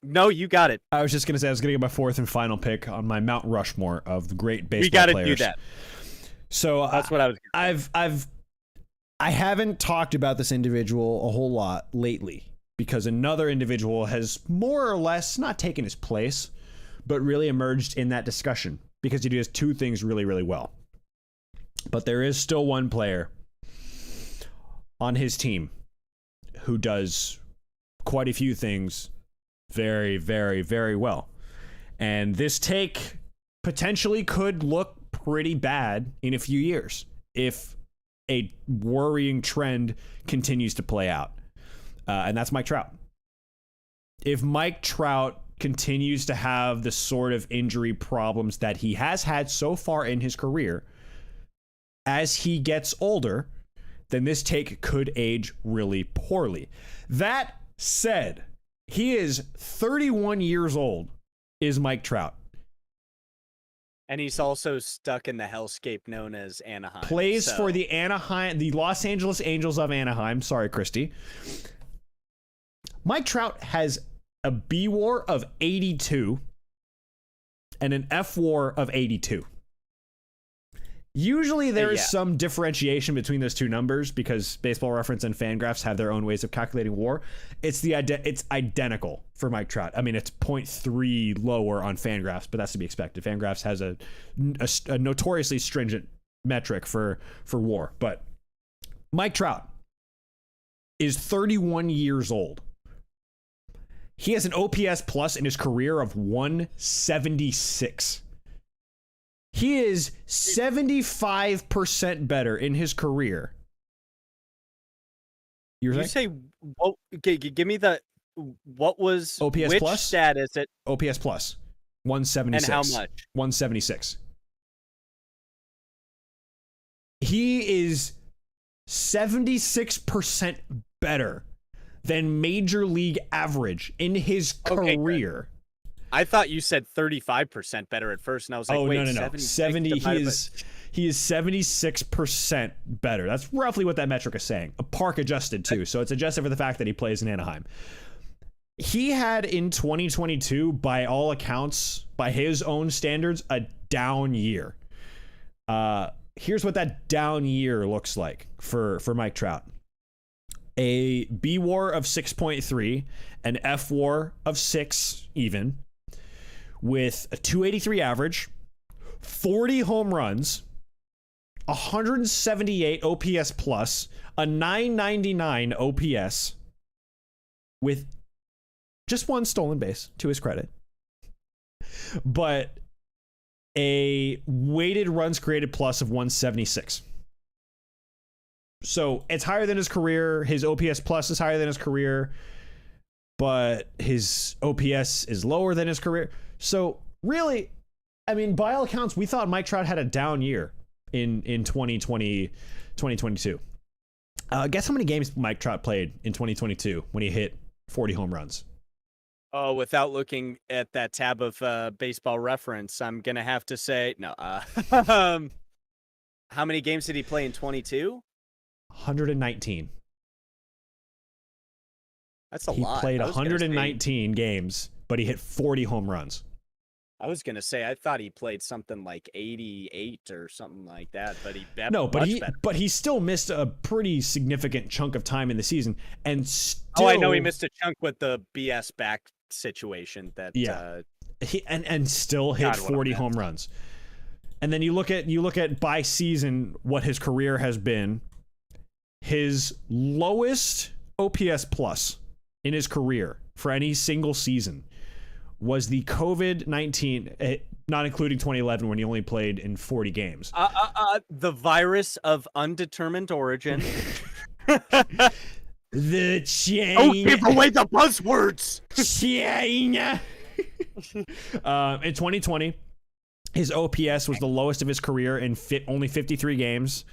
No, you got it. I was just gonna say I was gonna get my fourth and final pick on my Mount Rushmore of the great baseball players. We gotta do that. So that's what I was. I haven't talked about this individual a whole lot lately because another individual has more or less not taken his place, but really emerged in that discussion. Because he does two things really, really well. But there is still one player on his team who does quite a few things very, very, very well. And this take potentially could look pretty bad in a few years if a worrying trend continues to play out. And that's Mike Trout. If Mike Trout continues to have the sort of injury problems that he has had so far in his career, as he gets older, then this take could age really poorly. That said, he is 31 years old, is Mike Trout. And he's also stuck in the hellscape known as Anaheim. Plays for the Los Angeles Angels of Anaheim. Sorry, Christy. Mike Trout has a B WAR of 82 and an F WAR of 82. Usually there is some differentiation between those two numbers because Baseball Reference and Fangraphs have their own ways of calculating WAR. It's identical for Mike Trout. I mean, it's 0.3 lower on Fangraphs, but that's to be expected. Fangraphs has a notoriously stringent metric for WAR. But Mike Trout is 31 years old. He has an OPS plus in his career of 176. He is 75% better in his career. You say, give me what was OPS which plus? stat is it? OPS plus 176. And how much? 176. He is 76% better than major league average in his career. I thought you said 35% better at first, and I was like, wait, no. 70. He is 76% better. That's roughly what that metric is saying. A park adjusted too, so it's adjusted for the fact that he plays in Anaheim. He had in 2022, by all accounts, by his own standards, a down year. Here's what that down year looks like for Mike Trout. A B WAR of 6.3, an F WAR of 6 even, with a 283 average, 40 home runs, 178 OPS plus, a 999 OPS, with just one stolen base to his credit, but a weighted runs created plus of 176. So it's higher than his career. His OPS plus is higher than his career, but his OPS is lower than his career. So really, I mean, by all accounts, we thought Mike Trout had a down year in 2022. Guess how many games Mike Trout played in 2022 when he hit 40 home runs? Oh, without looking at that tab of Baseball Reference, I'm going to have to say, no. How many games did he play in 22? 119. That's a he lot. He played 119 games, but he hit 40 home runs. I was gonna say I thought he played something like 88 or something like that, but but he still missed a pretty significant chunk of time in the season, and still. Oh, I know he missed a chunk with the BS back situation. That he still hit 40 home runs. And then you look at by season what his career has been. His lowest OPS plus in his career for any single season was the COVID-19, not including 2011 when he only played in 40 games. The virus of undetermined origin. The China. Don't give away the buzzwords. China. In 2020, his OPS was the lowest of his career in only 53 games.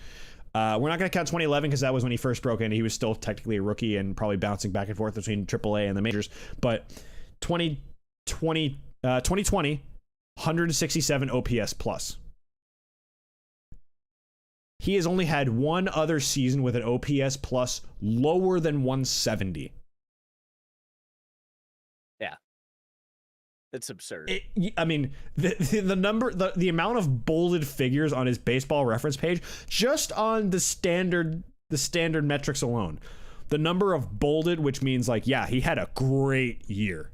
We're not going to count 2011 because that was when he first broke in. He was still technically a rookie and probably bouncing back and forth between AAA and the majors. But 2020, 167 OPS plus. He has only had one other season with an OPS plus lower than 170. Yeah. It's absurd. I mean, the number, the amount of bolded figures on his Baseball Reference page, just on the standard metrics alone, the number of bolded, which means like, yeah, he had a great year.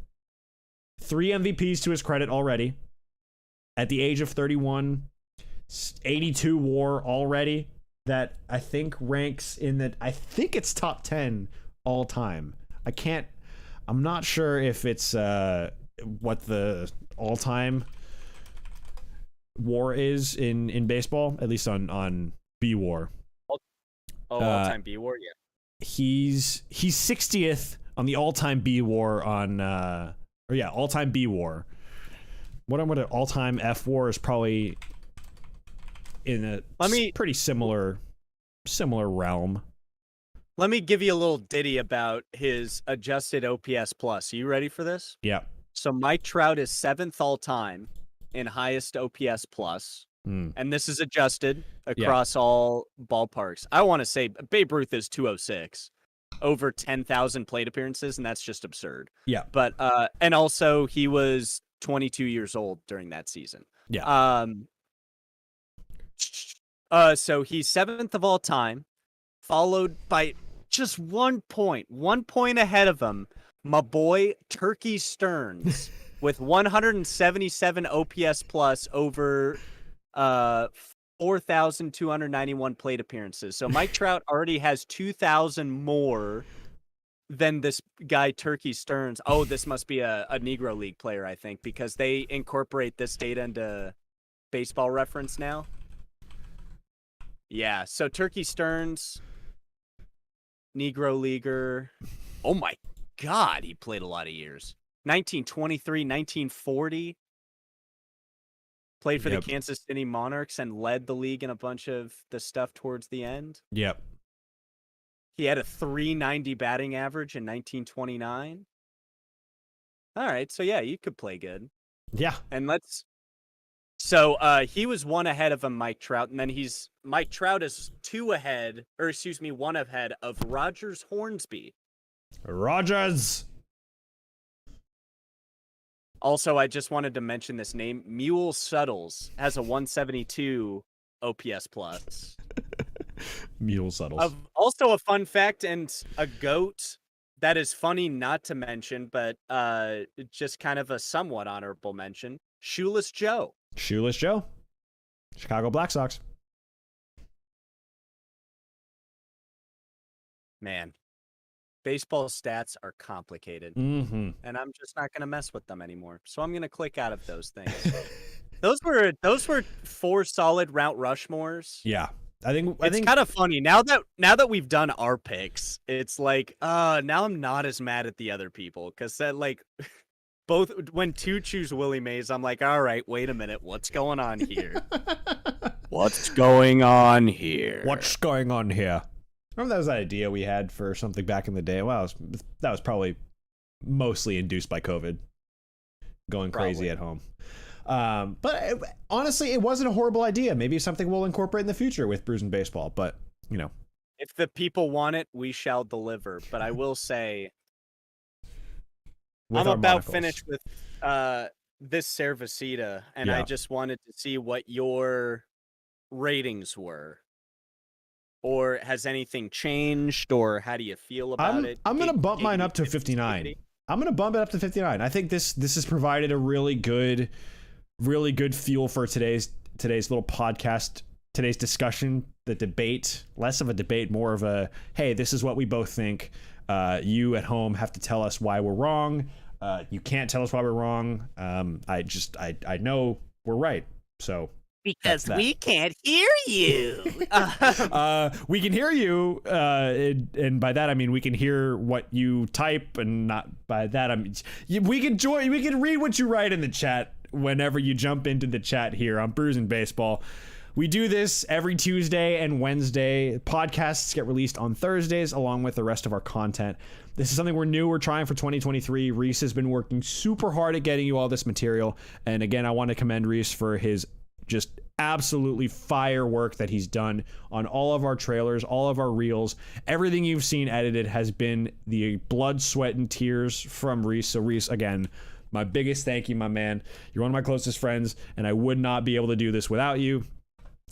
3 MVPs to his credit already. At the age of 31, 82 WAR already. That I think ranks in that. I think it's top 10 all time. I can't I'm not sure if it's what the all-time WAR is in baseball, at least on B WAR. All-time B WAR, yeah. He's 60th on the all-time B WAR on all-time B WAR. What an all-time F WAR is probably in a pretty similar realm. Let me give you a little ditty about his adjusted OPS plus. Are you ready for this? Yeah. So Mike Trout is 7th all time in highest OPS plus. And this is adjusted across all ballparks. I want to say Babe Ruth is 206, over 10,000 plate appearances, and that's just absurd. Yeah. But and also he was 22 years old during that season. Yeah. So he's 7th of all time, followed by just 1 point ahead of him, my boy Turkey Stearns with 177 OPS plus over 4,291 plate appearances. So Mike Trout already has 2,000 more than this guy Turkey Stearns. Oh, this must be a Negro League player, I think, because they incorporate this data into Baseball Reference now. Yeah, so Turkey Stearns, Negro Leaguer. Oh my God, he played a lot of years. 1923, 1940. Played for the Kansas City Monarchs and led the league in a bunch of the stuff towards the end. Yep. He had a 390 batting average in 1929. All right, so yeah, you could play good. Yeah. And so he was 1 ahead of Mike Trout, and then Mike Trout is 1 ahead of Rogers Hornsby. Rogers. Also, I just wanted to mention this name. Mule Suttles has a 172 OPS plus. Mule Suttles. Also a fun fact and a GOAT that is funny not to mention, but just kind of a somewhat honorable mention. Shoeless Joe. Shoeless Joe. Chicago Black Sox. Man, baseball stats are complicated, and I'm just not going to mess with them anymore. So I'm going to click out of those things. Those were 4 solid Mount Rushmores. Yeah, I think it's kind of funny now that we've done our picks. It's like, now I'm not as mad at the other people because that both when 2 choose Willie Mays, I'm like, all right, wait a minute, what's going on here? What's going on here? What's going on here? Remember that was an idea we had for something back in the day? Well, that was probably mostly induced by COVID. Going crazy at home. But honestly, it wasn't a horrible idea. Maybe something we'll incorporate in the future with Brews and Baseball. But, if the people want it, we shall deliver. But I will say, I'm about finished with this Cervecita, and I just wanted to see what your ratings were. Or has anything changed, or how do you feel about it? I'm going to bump mine up to 59. I'm going to bump it up to 59. I think this has provided a really good fuel for today's little podcast, today's discussion, the debate, less of a debate, more of a, hey, this is what we both think. You at home have to tell us why we're wrong. You can't tell us why we're wrong. I know we're right. So because we can't hear you. We can hear you, and by that I mean we can hear what you type, and not by that I mean we can read what you write in the chat whenever you jump into the chat here on Brews and Baseball. We do this every Tuesday and Wednesday. Podcasts get released on Thursdays along with the rest of our content. This is something we're trying for 2023. Reese has been working super hard at getting you all this material, and again, I want to commend Reese for his just absolutely fire work that he's done on all of our trailers, all of our reels. Everything you've seen edited has been the blood, sweat, and tears from Reese. So Reese, again, my biggest thank you, my man. You're one of my closest friends, and I would not be able to do this without you.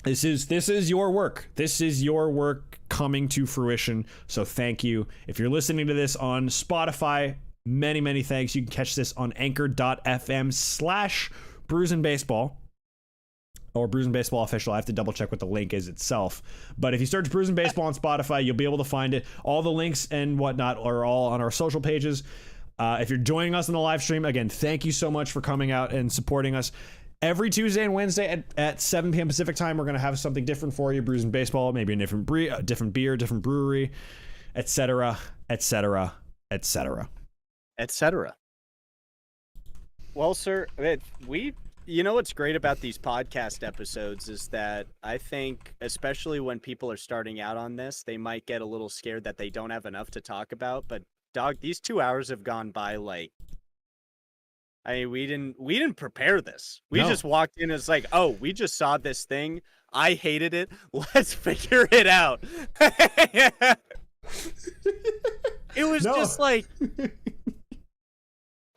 This is your work. This is your work coming to fruition. So thank you. If you're listening to this on Spotify, many, many thanks. You can catch this on anchor.fm/Brews and Baseball. Or Brews and Baseball Official. I have to double check what the link is itself. But if you search Brews and Baseball on Spotify, you'll be able to find it. All the links and whatnot are all on our social pages. If you're joining us on the live stream, again, thank you so much for coming out and supporting us. Every Tuesday and Wednesday at 7 p.m. Pacific time, we're going to have something different for you. Brews and Baseball, maybe a different beer, different brewery, etc., etc., etc. etc. Well, sir, you know what's great about these podcast episodes is that I think, especially when people are starting out on this, they might get a little scared that they don't have enough to talk about. But dog, these 2 hours have gone by like, I mean, we didn't prepare this. We just walked in. It's like, oh, we just saw this thing. I hated it. Let's figure it out. It was just like,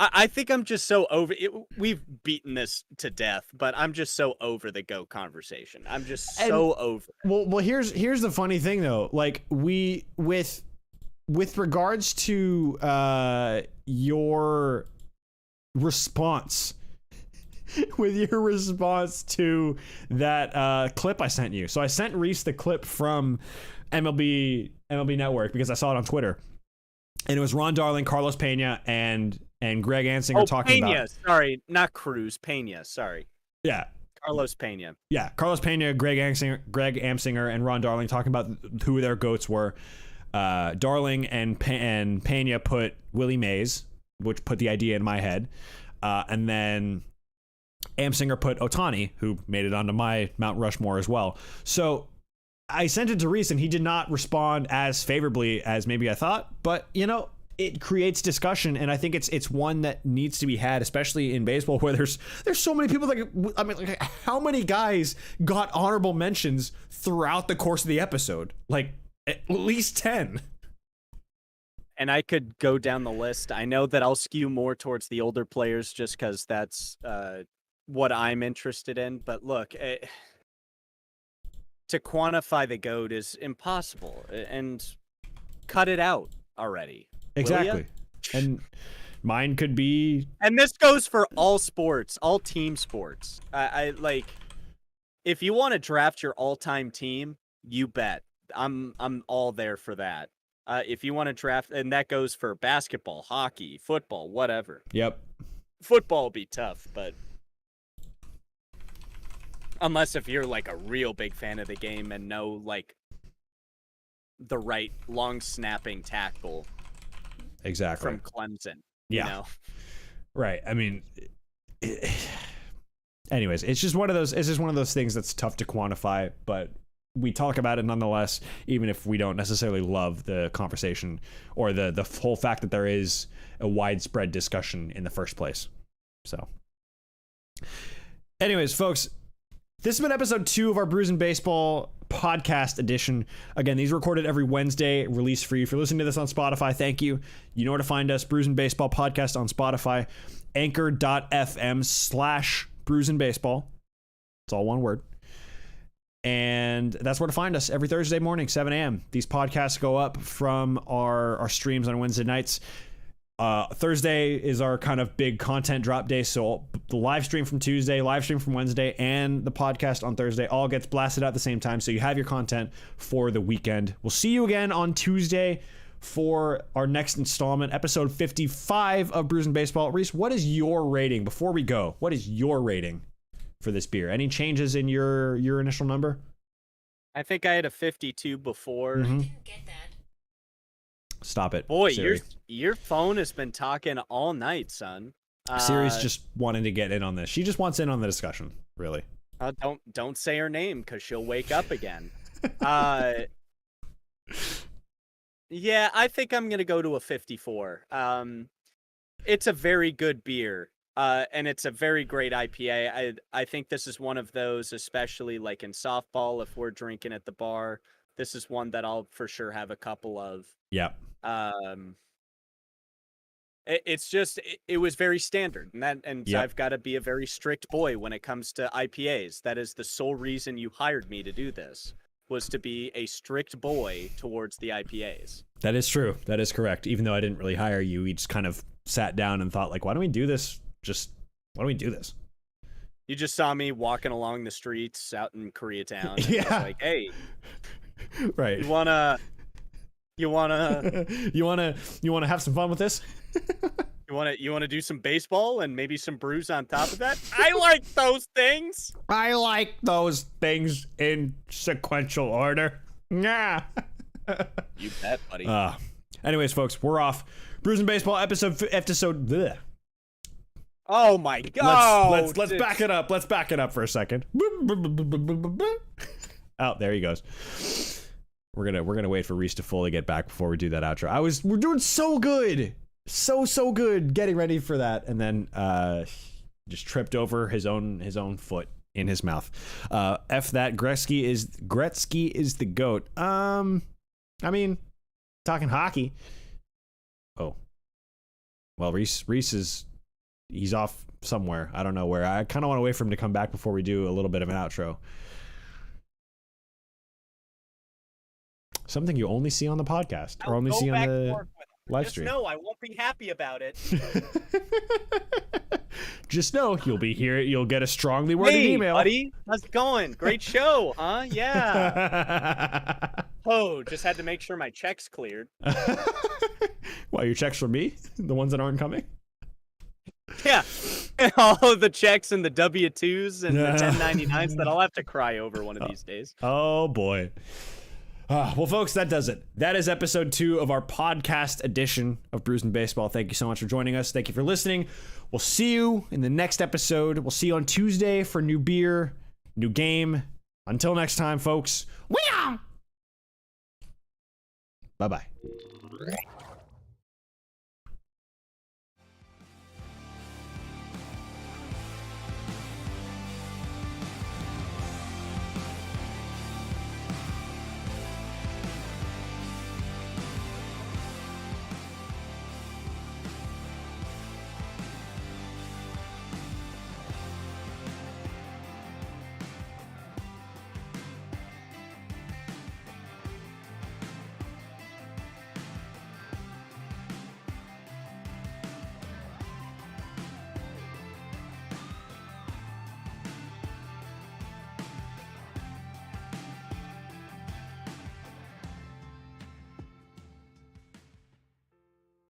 I think I'm just so over it. We've beaten this to death, but I'm just so over the GOAT conversation. I'm just so over. Well, here's the funny thing though. Like with regards to your response to that clip I sent you. So I sent Reese the clip from MLB Network because I saw it on Twitter, and it was Ron Darling, Carlos Pena, and Greg Ansinger talking Pena, about. Sorry, not Cruz. Pena. Sorry. Yeah. Carlos Pena. Yeah, Carlos Pena, Greg Amsinger, and Ron Darling talking about who their GOATs were. Darling and Pena put Willie Mays, which put the idea in my head, and then Amsinger put Ohtani, who made it onto my Mount Rushmore as well. So I sent it to Reese, and he did not respond as favorably as maybe I thought, but it creates discussion, and I think it's one that needs to be had, especially in baseball where there's so many people like how many guys got honorable mentions throughout the course of the episode? Like at least 10. And I could go down the list. I know that I'll skew more towards the older players just because that's what I'm interested in. But look, to quantify the GOAT is impossible, and cut it out already. Exactly. And mine could be. And this goes for all sports, all team sports. I like, if you want to draft your all-time team, you bet. I'm all there for that. If you want to draft, and that goes for basketball, hockey, football, whatever. Yep. Football will be tough, but unless if you're like a real big fan of the game and know like the right long snapping tackle. Exactly. From Clemson. Yeah. You know? Right. I mean, anyways, it's just one of those things that's tough to quantify, but we talk about it nonetheless, even if we don't necessarily love the conversation or the whole fact that there is a widespread discussion in the first place. So anyways, folks, this has been episode 2 of our Brews and Baseball podcast edition. Again, these are recorded every Wednesday, released for you. If you're listening to this on Spotify, thank you. You know where to find us, Brews and Baseball podcast on Spotify, anchor.fm/Brews and Baseball. It's all one word. And that's where to find us every Thursday morning, 7 a.m. These podcasts go up from our streams on Wednesday nights. Thursday is our kind of big content drop day, so the live stream from Tuesday, live stream from Wednesday, and the podcast on Thursday all gets blasted out at the same time, so you have your content for the weekend. We'll see you again on Tuesday for our next installment, episode 55 of Brews and Baseball. Reese, what is your rating? Before we go, what is your rating for this beer? Any changes in your initial number? I think I had a 52 before. Mm-hmm. I didn't get that. Stop it. Boy, Siri. your phone has been talking all night, son. Siri's just wanting to get in on this. She just wants in on the discussion, really. Don't say her name because she'll wake up again. Yeah, I think I'm gonna go to a 54. It's a very good beer, and it's a very great IPA. I think this is one of those, especially like in softball, if we're drinking at the bar, this is one that I'll for sure have a couple of. Yeah. It's just it was very standard, and Yep. I've got to be a very strict boy when it comes to IPAs. That is the sole reason you hired me to do this, was to be a strict boy towards the IPAs. That is true. That is correct. Even though I didn't really hire you, we just kind of sat down and thought, like, why don't we do this? Why don't we do this? You just saw me walking along the streets out in Koreatown. And Yeah. I was like, hey, Right. you wanna You wanna you wanna have some fun with this? you wanna do some baseball and maybe some brews on top of that? I like those things. I like those things in sequential order. Yeah. You bet, buddy. Anyways, folks, we're off. Brews and Baseball episode. Bleh. Oh my god. Let's back it up. Let's back it up for a second. Oh, there he goes. We're gonna wait for Reese to fully get back before we do that outro. We're doing so good. So good getting ready for that, and then just tripped over his own foot in his mouth. F that. Gretzky is the GOAT. I mean, talking hockey. Oh. Well, Reese he's off somewhere. I don't know where. I kind of want to wait for him to come back before we do a little bit of an outro. Something you only see on the podcast or only see on the live stream. Just know I won't be happy about it. Just know you'll be here. You'll get a strongly worded email. Buddy, how's it going? Great show, huh? Yeah. Oh, just had to make sure my checks cleared. Well, your checks for me? The ones that aren't coming? Yeah. All of the checks and the W-2s and the 1099s that I'll have to cry over one of these days. Oh, boy. Well, folks, that does it. That is episode 2 of our podcast edition of Brews and Baseball. Thank you so much for joining us. Thank you for listening. We'll see you in the next episode. We'll see you on Tuesday for new beer, new game. Until next time, folks. Bye-bye.